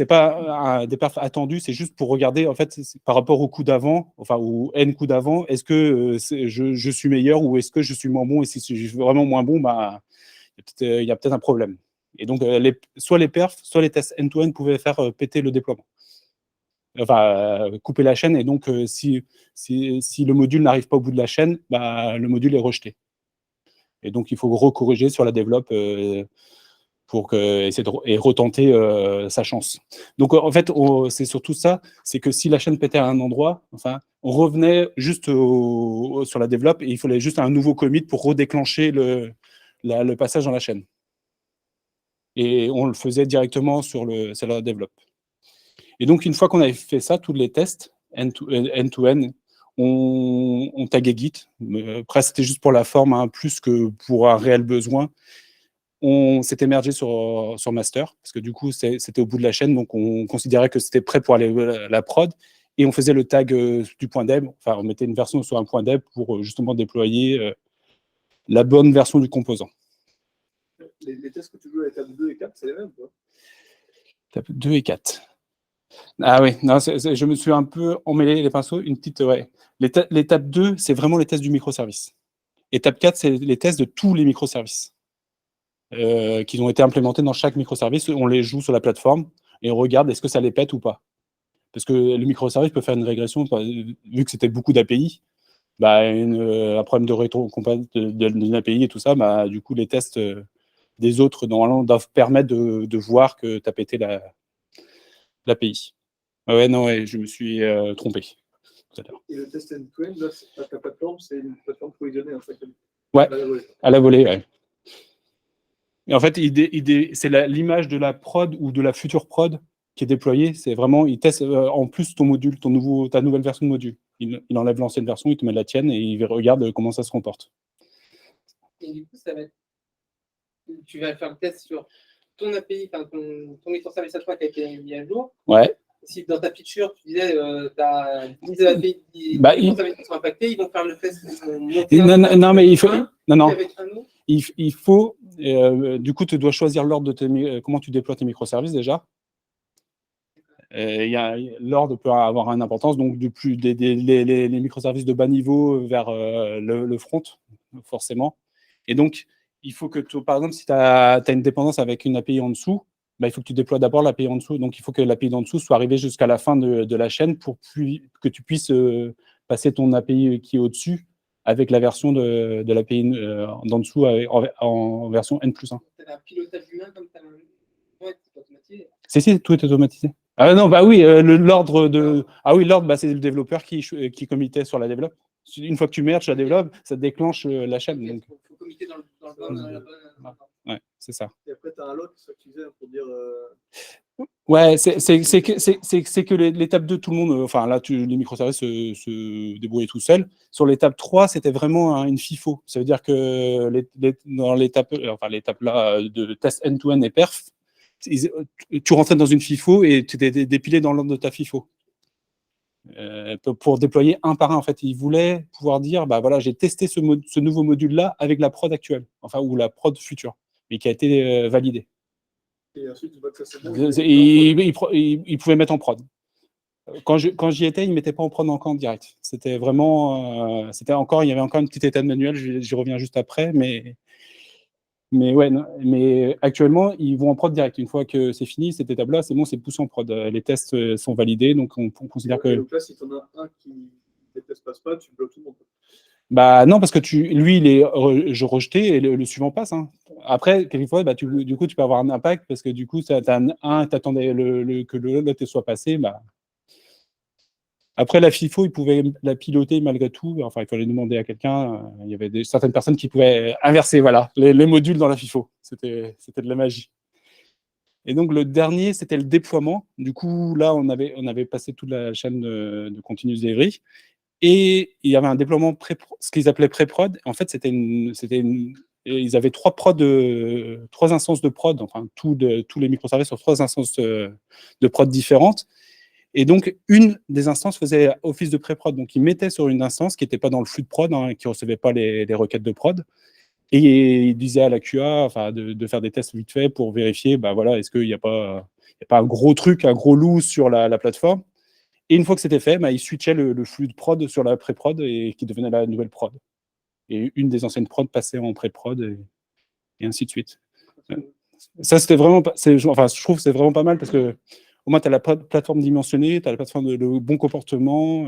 pas des perfs attendus, c'est juste pour regarder, en fait, par rapport au coup d'avant, enfin, au N coup d'avant, est-ce que je suis meilleur ou est-ce que je suis moins bon? Et si je suis vraiment moins bon, bah, il y a peut-être un problème. Et donc, soit les perfs, soit les tests end-to-end pouvaient faire péter le déploiement. Enfin, couper la chaîne. Et donc, si le module n'arrive pas au bout de la chaîne, bah, le module est rejeté. Et donc, il faut recorriger sur la développe pour essayer et retenter sa chance. Donc, en fait, c'est surtout ça, c'est que si la chaîne pétait à un endroit, enfin, on revenait juste sur la développe et il fallait juste un nouveau commit pour redéclencher le passage dans la chaîne. Et on le faisait directement sur la développe. Et donc, une fois qu'on avait fait ça, tous les tests, end-to-end, on taguait Git. Après, c'était juste pour la forme, hein, plus que pour un réel besoin. On s'était mergé sur master, parce que du coup, c'était au bout de la chaîne, donc on considérait que c'était prêt pour aller à la prod, et on faisait le tag du point deb, enfin, on mettait une version sur un point deb pour justement déployer la bonne version du composant. Les tests que tu joues à l'étape 2 et 4, c'est les mêmes, quoi. Étape 2 et 4. Ah oui, non, je me suis un peu emmêlé les pinceaux. Une petite, ouais. L'étape 2, c'est vraiment les tests du microservice. Étape 4, c'est les tests de tous les microservices qui ont été implémentés dans chaque microservice. On les joue sur la plateforme et on regarde est-ce que ça les pète ou pas. Parce que le microservice peut faire une régression, vu que c'était beaucoup d'API, bah, un problème de rétrocompatibilité d'une API et tout ça, bah, du coup, les tests des autres, normalement, doivent permettre de voir que tu as pété l'API. Ouais, non, ouais, je me suis trompé tout à l'heure. Et le test end-to-end, là, ta plateforme, c'est une plateforme provisionnée, en fait. Ouais, à la volée, ouais. Et en fait, c'est l'image de la prod ou de la future prod qui est déployée. C'est vraiment, il teste en plus ton module, ta nouvelle version de module. Il enlève l'ancienne version, il te met la tienne et il regarde comment ça se comporte. Et du coup, tu vas faire le test sur ton API, enfin ton microservice à toi qui a été mis à jour. Ouais. Si dans ta feature, tu disais tu as 10 API qui sont impactés, ils vont faire le test. Non, mais il faut. Il faut. Du coup, tu dois choisir l'ordre de comment tu déploies tes microservices déjà. L'ordre peut avoir une importance, donc les microservices de bas niveau vers le front, forcément. Et donc, il faut que, par exemple, si tu as une dépendance avec une API en dessous, bah, il faut que tu déploies d'abord l'API en dessous. Donc, il faut que l'API d'en dessous soit arrivée jusqu'à la fin de la chaîne pour que tu puisses passer ton API qui est au-dessus avec la version de l'API d'en dessous en version N+1. Tu as un pilotage humain comme tu as. Ouais, Si, tout est automatisé. Ah non, bah oui, l'ordre de. Ah oui, l'ordre, bah, c'est le développeur qui committait sur la développe. Une fois que tu merges la développe, ça déclenche la chaîne. Donc. Il faut communiquer dans le Ouais, c'est ça. Et après, tu as un log qui s'activait pour dire. Ouais, c'est que l'étape 2, tout le monde, enfin là, les microservices se débrouillaient tout seuls. Sur l'étape 3, c'était vraiment une FIFO. Ça veut dire que dans l'étape là de test end-to-end et perf, tu rentrais dans une FIFO et tu étais dépilé dans l'ordre de ta FIFO. Pour déployer un par un, en fait, ils voulaient pouvoir dire, bah voilà, j'ai testé ce nouveau module-là avec la prod actuelle, enfin, ou la prod future, mais qui a été validée. Et ensuite, tu vois que ça c'est bon. Il pouvait mettre en prod. Quand j'y étais, il ne mettait pas en prod encore en direct. C'était vraiment, il y avait encore une petite étape manuelle. J'y reviens juste après, mais ouais, non, mais actuellement, ils vont en prod direct. Une fois que c'est fini, cette étape-là, c'est bon, c'est poussé en prod. Les tests sont validés, donc on considère que. Donc là, si tu en as un qui ne teste pas, tu bloques tout le monde. Bah non, parce que lui, il est rejeté et le suivant passe. Hein. Après, quelquefois, bah, du coup, tu peux avoir un impact parce que du coup, tu attendais que l'autre soit passé. Bah. Après, la FIFO, il pouvait la piloter malgré tout. Enfin, il fallait demander à quelqu'un. Il y avait certaines personnes qui pouvaient inverser voilà, les modules dans la FIFO. C'était de la magie. Et donc, le dernier, c'était le déploiement. Du coup, là, on avait passé toute la chaîne de continuous delivery. Et il y avait un déploiement ce qu'ils appelaient pré-prod. En fait, ils avaient trois instances de prod, enfin, tous les microservices sur 3 instances de prod différentes. Et donc, une des instances faisait office de pré-prod. Donc, ils mettaient sur une instance qui n'était pas dans le flux de prod, hein, qui ne recevait pas les requêtes de prod. Et ils disaient à la QA enfin, de faire des tests vite fait pour vérifier, bah, voilà, est-ce qu'il n'y a pas un gros truc, un gros loup sur la plateforme. Et une fois que c'était fait, bah, ils switchaient le flux de prod sur la pré-prod et qui devenait la nouvelle prod. Et une des anciennes prod passait en pré-prod et ainsi de suite. Ça, c'était vraiment, je trouve que c'est vraiment pas mal parce que au moins, tu as la plateforme dimensionnée, tu as la plateforme de bon comportement.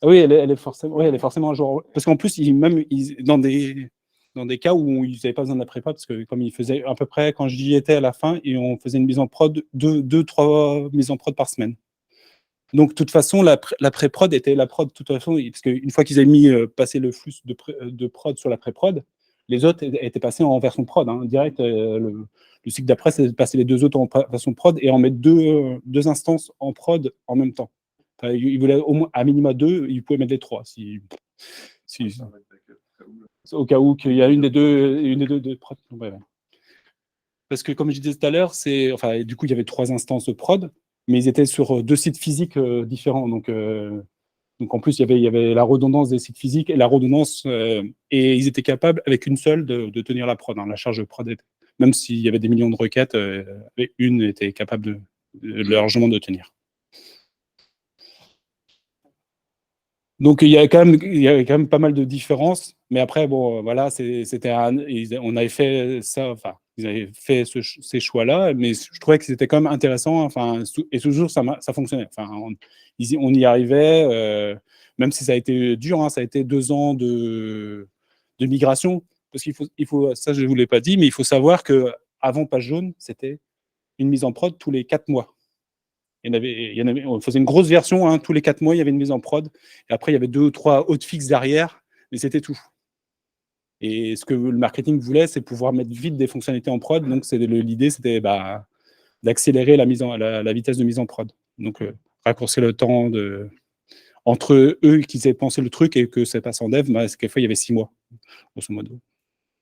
Oui, elle est forcément un jour. Parce qu'en plus, dans des cas où ils n'avaient pas besoin de la pré-prod, parce que comme ils faisaient à peu près, quand j'y étais à la fin, et on faisait une mise en prod, 2-3 mises en prod par semaine. Donc, de toute façon, la pré-prod était la prod, de toute façon, parce qu'une fois qu'ils avaient passé le flux de prod sur la pré-prod, les autres étaient passés en version prod. Hein, direct, le cycle d'après, c'est de passer les deux autres en version prod et en mettre deux instances en prod en même temps. Enfin, ils voulaient au moins, à minima 2, ils pouvaient mettre les 3. Au cas où qu'il y a une des deux de prod. Ouais. Parce que, comme je disais tout à l'heure, du coup, il y avait 3 instances de prod, mais ils étaient sur 2 sites physiques différents. Donc, en plus, il y avait la redondance des sites physiques et la redondance, et ils étaient capables, avec une seule, de tenir la prod, hein, la charge de prod. Même s'il y avait des millions de requêtes, une était capable largement de tenir. Donc, il y avait quand même pas mal de différences. Mais après, bon, voilà, on avait fait ça, enfin, ils avaient fait ces choix-là, mais je trouvais que c'était quand même intéressant. Enfin, et toujours, ça fonctionnait. Enfin, on y arrivait, même si ça a été dur, hein, ça a été 2 ans de migration. Parce ça, je ne vous l'ai pas dit, mais il faut savoir qu'avant Page Jaune, c'était une mise en prod tous les 4 mois. On faisait une grosse version, hein, tous les 4 mois, il y avait une mise en prod. Et après, il y avait 2 ou 3 hotfix derrière, mais c'était tout. Et ce que le marketing voulait, c'est pouvoir mettre vite des fonctionnalités en prod. Donc, l'idée, c'était d'accélérer la vitesse de mise en prod. Donc, raccourcir le temps entre eux qui aient pensé le truc et que ça passe en dev, quelquefois, il y avait 6 mois, grosso modo.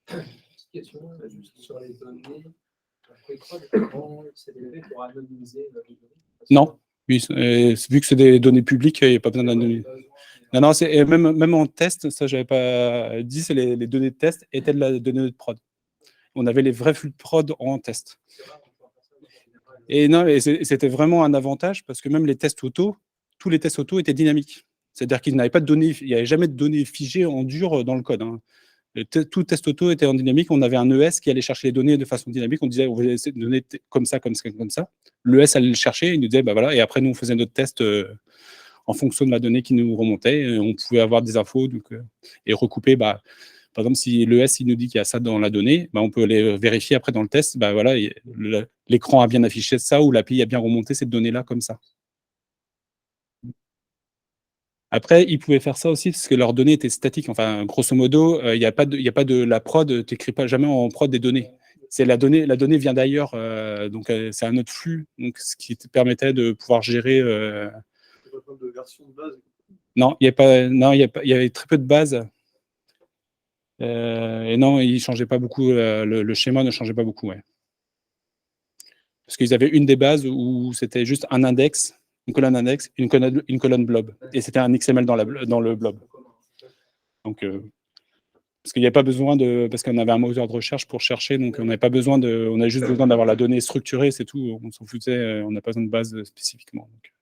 Petite question, juste sur les données. Comment c'est développé pour anonymiser les données? Non, oui, vu que c'est des données publiques, il n'y a pas besoin d'anonymiser. Non, même en test, ça, j'avais pas dit, c'est les données de test étaient de la donnée de prod. On avait les vrais flux de prod en test. Et non, c'était vraiment un avantage parce que même les tests auto, tous les tests auto étaient dynamiques. C'est-à-dire qu'il n'y avait jamais de données figées en dur dans le code. Hein. Tout test auto était en dynamique. On avait un ES qui allait chercher les données de façon dynamique. On disait, on va essayer de donner comme ça, comme ça, comme ça. L'ES allait le chercher, il nous disait, bah voilà. Et après, nous, on faisait notre test en fonction de la donnée qui nous remontait. Et on pouvait avoir des infos et recouper. Par exemple, si l'ES il nous dit qu'il y a ça dans la donnée, on peut les vérifier après dans le test. Voilà, l'écran a bien affiché ça ou l'API a bien remonté cette donnée-là comme ça. Après, ils pouvaient faire ça aussi parce que leurs données étaient statiques. Enfin, grosso modo, il n'y a pas de la prod, tu n'écris pas jamais en prod des données. C'est la donnée vient d'ailleurs, donc c'est un autre flux, donc ce qui te permettait de pouvoir gérer. De version de base. Non, il y avait très peu de bases. Et non, il changeait pas beaucoup. Le schéma ne changeait pas beaucoup, ouais. Parce qu'ils avaient une des bases où c'était juste un index, une colonne index, une colonne blob, et c'était un XML dans le blob. Donc parce qu'il n'y a pas besoin parce qu'on avait un moteur de recherche pour chercher, donc on n'avait pas besoin on a juste besoin d'avoir la donnée structurée, c'est tout. On s'en foutait, on n'a pas besoin de base spécifiquement. Donc.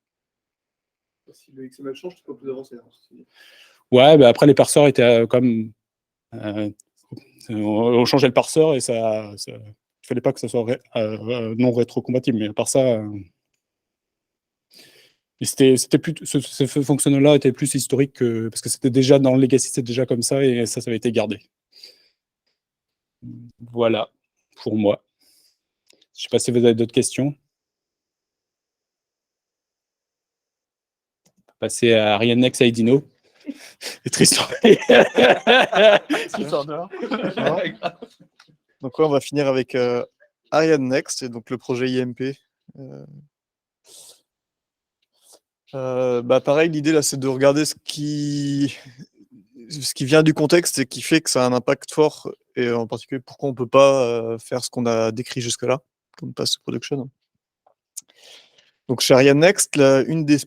Si le XML change, tu peux plus avancer. Ouais, après les parseurs étaient comme on changeait le parseur et il fallait pas que ça soit non rétrocompatible, mais à part ça. C'était plus ce fonctionnement-là était plus historique parce que c'était déjà dans le legacy, c'était déjà comme ça et ça avait été gardé. Voilà pour moi. Je sais pas si vous avez d'autres questions. On va passer à Ariane Next et Dino. Et Tristan. Donc on va finir avec Ariane Next, et donc le projet IMP. Pareil, l'idée là, c'est de regarder ce qui vient du contexte et qui fait que ça a un impact fort, et en particulier pourquoi on ne peut pas faire ce qu'on a décrit jusque-là, comme Pass Production. Donc chez Ariane Next, une des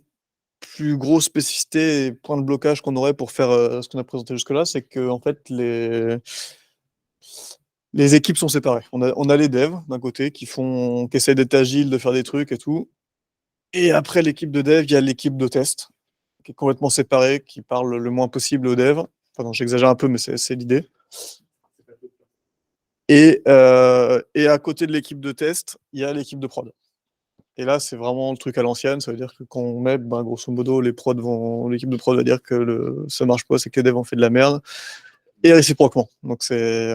plus grosses spécificités et points de blocage qu'on aurait pour faire ce qu'on a présenté jusque-là, c'est que en fait, les équipes sont séparées. On a les devs d'un côté qui essaient d'être agiles, de faire des trucs et tout. Et après l'équipe de dev, il y a l'équipe de test qui est complètement séparée, qui parle le moins possible aux devs. Pardon, j'exagère un peu, mais c'est l'idée. Et à côté de l'équipe de test, il y a l'équipe de prod. Et là, c'est vraiment le truc à l'ancienne. Ça veut dire que quand on met, grosso modo, l'équipe de prod va dire que ça marche pas, c'est que les devs ont fait de la merde. Et réciproquement. Donc c'est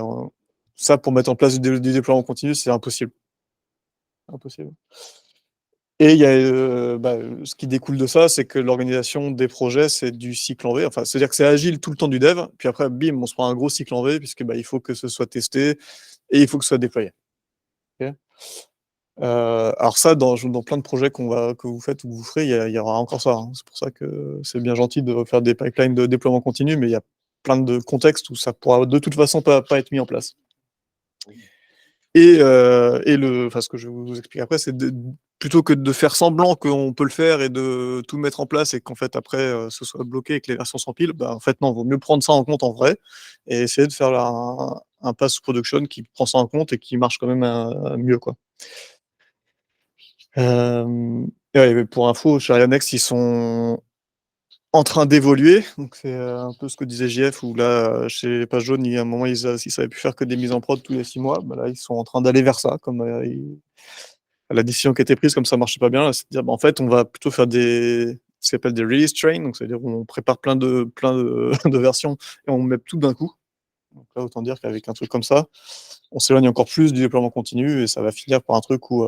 ça, pour mettre en place du déploiement continu, c'est impossible. Et il y a, ce qui découle de ça, c'est que l'organisation des projets, c'est du cycle en V. Enfin, c'est-à-dire que c'est agile tout le temps du dev, puis après, bim, on se prend un gros cycle en V, puisque il faut que ce soit testé et il faut que ce soit déployé. Okay. Alors ça, dans plein de projets que vous faites ou que vous ferez, il y aura encore ça. Hein. C'est pour ça que c'est bien gentil de faire des pipelines de déploiement continu, mais il y a plein de contextes où ça pourra de toute façon pas être mis en place. Et ce que je vais vous expliquer après, c'est plutôt que de faire semblant qu'on peut le faire et de tout mettre en place et qu'en fait après ce soit bloqué et que les versions s'empilent, en fait non, il vaut mieux prendre ça en compte en vrai et essayer de faire un pass production qui prend ça en compte et qui marche quand même mieux, quoi. Pour info, chez Ariane Next, ils sont en train d'évoluer, donc c'est un peu ce que disait JF, où là, chez Page Jaune, il y a un moment, ils savaient plus faire que des mises en prod tous les 6 mois, là, ils sont en train d'aller vers ça, comme la décision qui a été prise, comme ça marchait pas bien, c'est de dire, en fait, on va plutôt faire ce qu'on appelle des release trains, donc c'est-à-dire on prépare plein de de versions et on met tout d'un coup. Donc là, autant dire qu'avec un truc comme ça, on s'éloigne encore plus du déploiement continu et ça va finir par un truc où,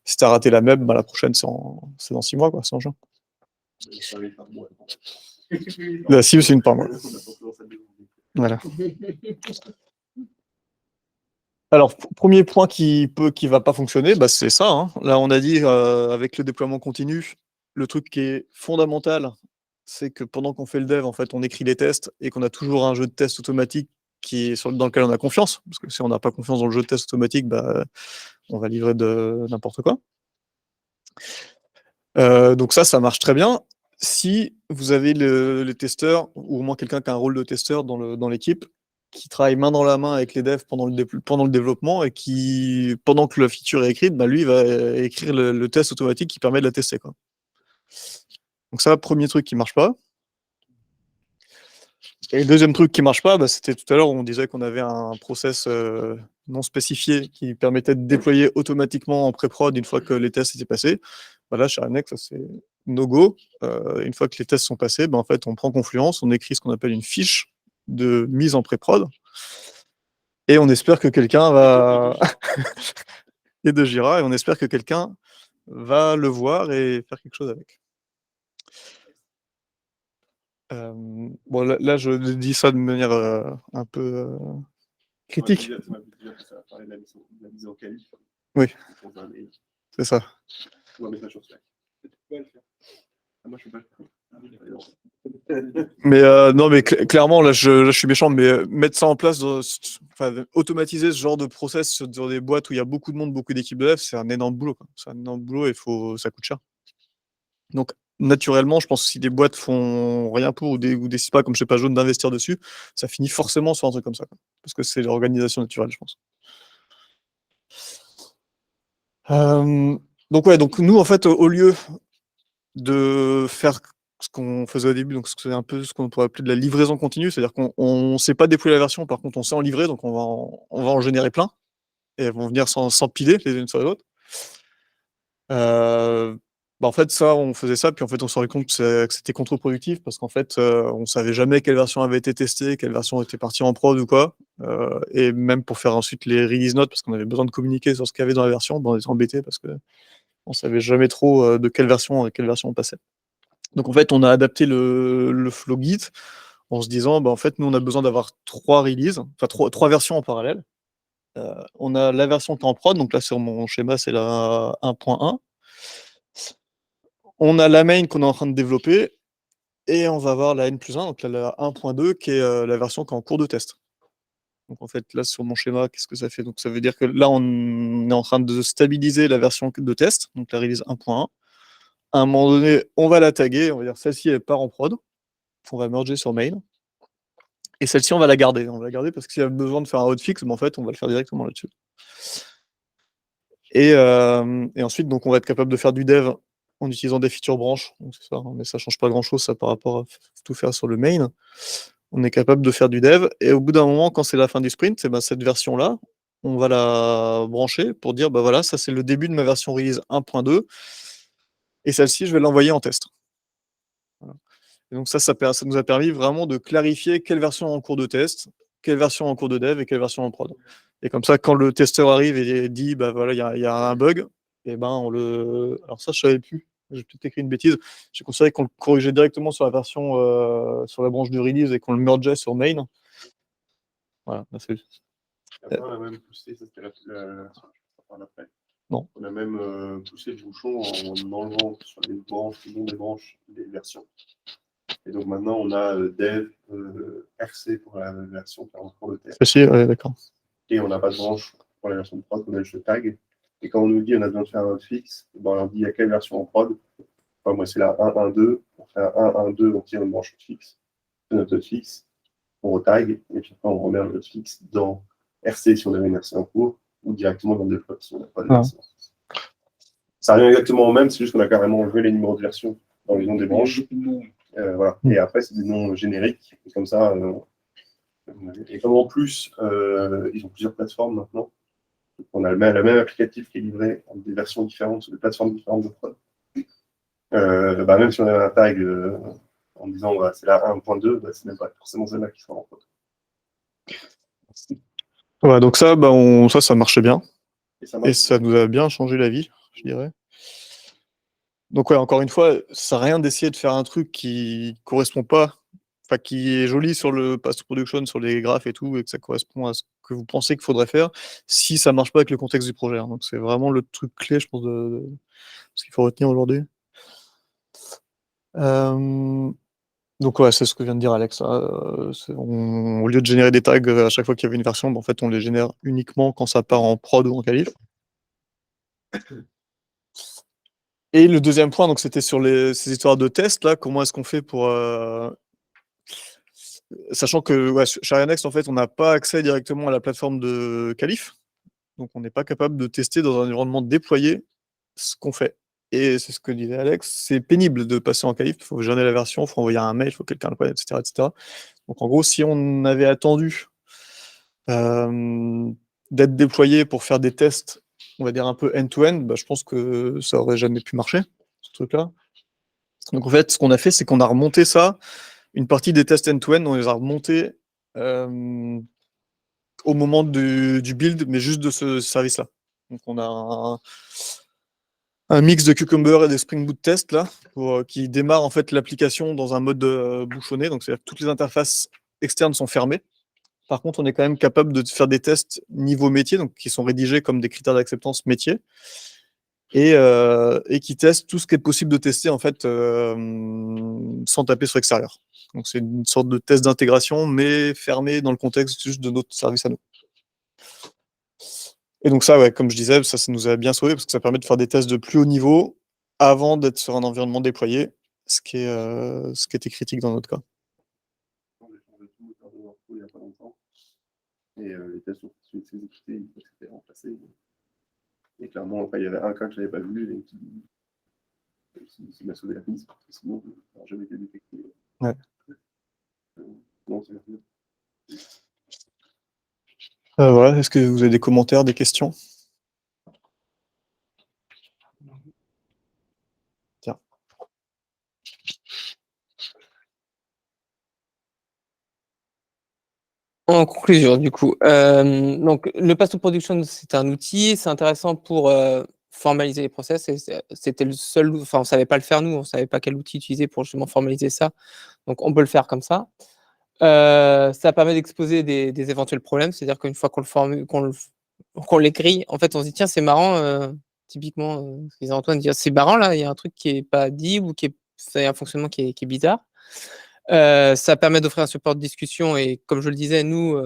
si t'as raté la MEB, la prochaine, c'est dans 6 mois, quoi, c'est en juin. La cible, c'est une par mois. Voilà. Alors, premier point qui va pas fonctionner, c'est ça. Hein. Là, on a dit, avec le déploiement continu, le truc qui est fondamental, c'est que pendant qu'on fait le dev, en fait, on écrit les tests et qu'on a toujours un jeu de test automatique dans lequel on a confiance. Parce que si on n'a pas confiance dans le jeu de test automatique, on va livrer de n'importe quoi. Donc ça marche très bien. Si vous avez les testeurs, ou au moins quelqu'un qui a un rôle de testeur dans l'équipe, qui travaille main dans la main avec les devs pendant le développement et qui, pendant que la feature est écrite, lui, il va écrire le test automatique qui permet de la tester, quoi. Donc ça, premier truc qui marche pas. Et le deuxième truc qui marche pas, c'était tout à l'heure où on disait qu'on avait un process non spécifié qui permettait de déployer automatiquement en pré-prod une fois que les tests étaient passés. Là, chez Anex, c'est no go. Une fois que les tests sont passés, en fait, on prend Confluence, on écrit ce qu'on appelle une fiche de mise en pré-prod. Et on espère que quelqu'un va et de Jira, et on espère que quelqu'un va le voir et faire quelque chose avec. Bon, là, je dis ça de manière un peu critique. On va dire que ça va parler de la mise en qualif. Oui. Dans un mail. C'est ça. On va mettre ça sur Slack. Tu peux le faire. Ah, moi, je suis pas le faire. Mais non, mais clairement, là, je suis méchant, mais mettre ça en place, enfin, automatiser ce genre de process dans des boîtes où il y a beaucoup de monde, beaucoup d'équipes de dev, c'est un énorme boulot, quoi. C'est un énorme boulot et ça coûte cher. Donc, naturellement, je pense que si des boîtes font rien pour ou décident pas, comme je sais pas, jaune, d'investir dessus, ça finit forcément sur un truc comme ça, quoi. Parce que c'est l'organisation naturelle, je pense. Donc ouais, donc nous, en fait, au lieu de faire ce qu'on faisait au début, donc c'est un peu ce qu'on pourrait appeler de la livraison continue, c'est-à-dire qu'on sait pas déployer la version, par contre on sait en livrer, donc on va en générer plein, et elles vont venir s'empiler les unes sur les autres. Bah en fait ça, on faisait ça, puis en fait on s'est rendu compte que c'était contre-productif, parce qu'en fait on savait jamais quelle version avait été testée, quelle version était partie en prod ou quoi, et même pour faire ensuite les release notes, parce qu'on avait besoin de communiquer sur ce qu'il y avait dans la version, bah, on était embêtés parce que on savait jamais trop de quelle version on passait. Donc en fait, on a adapté le flow Git en se disant, bah, en fait, nous, on a besoin d'avoir 3 releases, enfin 3 versions en parallèle. On a la version qui est en prod, donc là, sur mon schéma, c'est la 1.1. On a la main qu'on est en train de développer, et on va avoir la N+1, donc là, la 1.2, qui est la version qui est en cours de test. Donc en fait, là, sur mon schéma, qu'est-ce que ça fait? Donc ça veut dire que là, on est en train de stabiliser la version de test, donc la release 1.1. À un moment donné, on va la taguer, on va dire celle-ci, elle part en prod. On va merger sur main. Et celle-ci, on va la garder. On va la garder parce que s'il y a besoin de faire un hotfix, en fait, on va le faire directement là-dessus. Et ensuite, donc, on va être capable de faire du dev en utilisant des features branches. Donc, c'est ça, hein, mais ça change pas grand-chose ça, par rapport à tout faire sur le main. On est capable de faire du dev. Et au bout d'un moment, quand c'est la fin du sprint, ben, cette version-là, on va la brancher pour dire, bah voilà, ça c'est le début de ma version release 1.2. Et celle-ci, je vais l'envoyer en test. Voilà. Et donc ça nous a permis vraiment de clarifier quelle version est en cours de test, quelle version est en cours de dev et quelle version est en prod. Et comme ça, quand le testeur arrive et dit, bah voilà, il y a un bug, et ben on le. Alors ça, je savais plus. J'ai peut-être écrit une bêtise. J'ai considéré qu'on le corrigeait directement sur la version, sur la branche de release et qu'on le mergeait sur main. Voilà. Après, on a même poussé, ça c'était la après. Non. On a même poussé le bouchon en enlevant sur les branches, le nom des branches, des versions. Et donc maintenant, on a dev, RC pour la version qui est en cours de test. Aussi, ouais, d'accord. Et on n'a pas de branche pour la version de prod, on a juste le tag. Et quand on nous dit on a besoin de faire un hotfix, ben on leur dit il y a quelle version en prod. Enfin, moi, c'est la 1.1.2. On fait un 1.1.2, on tire une branche hotfix, c'est notre hotfix, on retag, et puis après, on remet le hotfix dans RC si on avait une RC en cours, ou directement dans deploy si on n'a pas de RC. Ça revient exactement au même, c'est juste qu'on a carrément enlevé les numéros de version dans les noms des branches. Voilà. Et après, c'est des noms génériques, comme ça. Et comme en plus, ils ont plusieurs plateformes maintenant, on a le même applicatif qui est livré en des versions différentes sur des plateformes différentes de prod. Bah, même si on a un tag en disant bah, c'est la 1.2, bah, c'est même pas forcément celle-là qui sera en prod. Ouais, donc ça, bah, ça marchait bien. Et ça nous a bien changé la vie, je dirais. Donc ouais, encore une fois, ça sert à rien d'essayer de faire un truc qui correspond pas, enfin qui est joli sur le post-production, sur les graphes et tout, et que ça correspond à ce que vous pensez qu'il faudrait faire, si ça marche pas avec le contexte du projet. Hein. Donc c'est vraiment le truc clé, je pense, de ce qu'il faut retenir aujourd'hui. Donc ouais, c'est ce que vient de dire Alex. Au lieu de générer des tags à chaque fois qu'il y avait une version, en fait, on les génère uniquement quand ça part en prod ou en qualif. Et le deuxième point, donc c'était sur ces histoires de tests là. Comment est-ce qu'on fait pour sachant que ouais, chez Arianext, en fait, on n'a pas accès directement à la plateforme de qualif, donc on n'est pas capable de tester dans un environnement déployé ce qu'on fait. Et c'est ce que disait Alex, c'est pénible de passer en qualif, il faut gérer la version, il faut envoyer un mail, il faut que quelqu'un le prenne, etc., etc. Donc en gros, si on avait attendu d'être déployé pour faire des tests, on va dire un peu end-to-end, bah, je pense que ça aurait jamais pu marcher, ce truc-là. Donc en fait, ce qu'on a fait, c'est qu'on a remonté ça, une partie des tests end-to-end, on les a remontés au moment du build, mais juste de ce service-là. Donc on a un mix de Cucumber et de Spring Boot test là, qui démarre en fait l'application dans un mode bouchonné. Donc c'est-à-dire que toutes les interfaces externes sont fermées. Par contre, on est quand même capable de faire des tests niveau métier, donc qui sont rédigés comme des critères d'acceptance métier, et qui testent tout ce qui est possible de tester en fait sans taper sur l'extérieur. Donc c'est une sorte de test d'intégration, mais fermé dans le contexte juste de notre service à nous. Et donc ça, ouais, comme je disais, ça nous a bien sauvé parce que ça permet de faire des tests de plus haut niveau avant d'être sur un environnement déployé, ce qui était critique dans notre cas. On a changé tout au cœur de workflow il n'y a pas longtemps. Et les tests ont tout de suite exécutés, une fois que c'était remplacé. Et clairement, après, il y avait un cas que je n'avais pas vu et qui m'a sauvé la mise, parce que sinon, ça n'a jamais été détecté. Ouais. Non, c'est bien. Voilà, est-ce que vous avez des commentaires, des questions? Tiens. En conclusion, du coup, donc le Pass to Production, c'est un outil, c'est intéressant pour formaliser les process. C'était le seul, enfin, on savait pas le faire nous, on savait pas quel outil utiliser pour justement formaliser ça. Donc, on peut le faire comme ça. Ça permet d'exposer des éventuels problèmes, c'est-à-dire qu'une fois qu'on l'écrit, en fait, on se dit tiens, c'est marrant. Typiquement, ce que disait Antoine, dire c'est marrant là, il y a un truc qui est pas dit ou c'est un fonctionnement qui est bizarre. Ça permet d'offrir un support de discussion et comme je le disais, nous,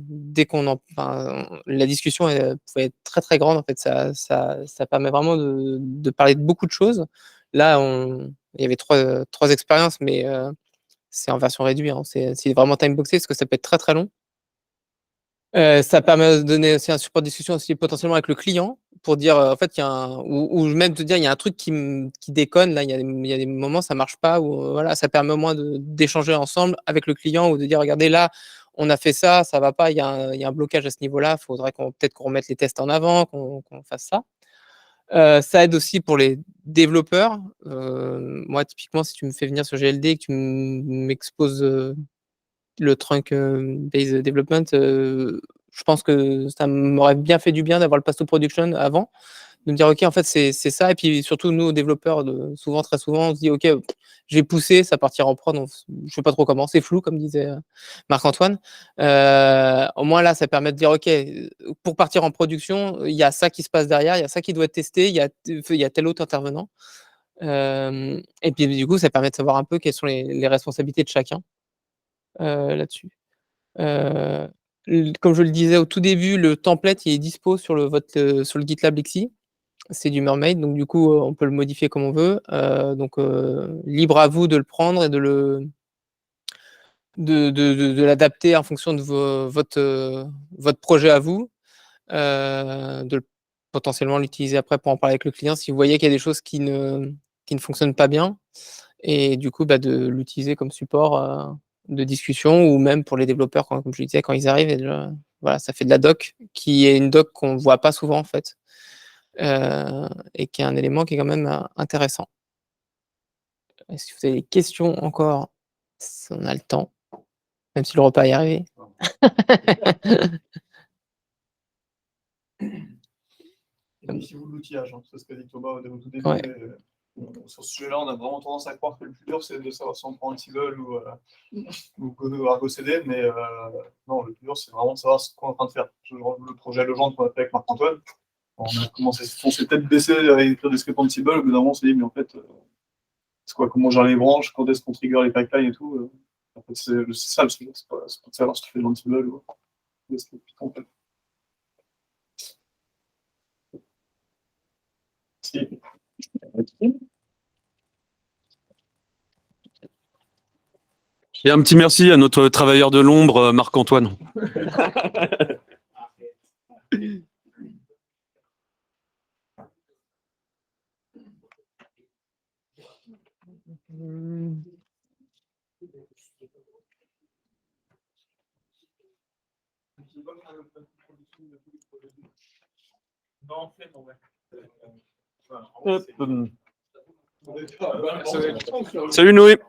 dès la discussion elle pouvait être très, très grande en fait. Ça permet vraiment de parler de beaucoup de choses. Là, il y avait trois expériences, mais c'est en version réduite, hein. C'est vraiment timeboxé parce que ça peut être très, très long. Ça permet de donner aussi un support de discussion aussi potentiellement avec le client pour dire, en fait, il y a ou même te dire: «Il y a un truc qui déconne là, il y a des moments ça marche pas» ou voilà, ça permet au moins d'échanger ensemble avec le client ou de dire: «Regardez là, on a fait ça, ça va pas, il y a un blocage à ce niveau-là, faudrait peut-être qu'on remette les tests en avant, qu'on fasse ça». Ça aide aussi pour les développeurs. Moi typiquement, si tu me fais venir sur GLD et que tu m'exposes, le trunk based development, je pense que ça m'aurait bien fait du bien d'avoir le pass to production avant, de me dire: «OK, en fait, c'est ça» et puis surtout nous, développeurs, très souvent, on se dit: «OK, je vais pousser, ça partira en prod, je sais pas trop comment, c'est flou», comme disait, Marc-Antoine. Au moins là, ça permet de dire: «OK, pour partir en production, il y a ça qui se passe derrière, il y a ça qui doit être testé, il y a tel autre intervenant». Et puis du coup, ça permet de savoir un peu quelles sont les responsabilités de chacun. Là-dessus. Comme je le disais au tout début, le template il est dispo sur sur le GitLab Lexi. C'est du Mermaid, donc du coup, on peut le modifier comme on veut. Donc libre à vous de le prendre et de l'adapter en fonction de votre projet à vous. Potentiellement l'utiliser après pour en parler avec le client si vous voyez qu'il y a des choses qui ne fonctionnent pas bien et du coup, de l'utiliser comme support, de discussion ou même pour les développeurs comme je le disais, quand ils arrivent et voilà, ça fait de la doc qui est une doc qu'on voit pas souvent en fait, et qui est un élément qui est quand même, intéressant. Si vous avez des questions encore, on a le temps, même si le repas est arrivé. Méfiez-vous de l'outillage, hein, c'est ce qu'a dit Thomas au tout début. Ouais. Sur ce sujet-là, on a vraiment tendance à croire que le plus dur, c'est de savoir si on prend Ansible ou Argo CD, mais non, le plus dur, c'est vraiment de savoir ce qu'on est en train de faire. Le projet Legendre qu'on a fait avec Marc-Antoine, on s'est peut-être baissé à écrire des scripts Ansible, au bout d'un moment, on s'est dit, mais en fait, c'est quoi, comment gère les branches, quand est-ce qu'on trigger les pipelines et tout. En fait, c'est ça le sujet, c'est pas de savoir ce qu'il fait dans Ansible ou ce qu'il fait en fait. Et un petit merci à notre travailleur de l'ombre, Marc-Antoine. Salut Noé.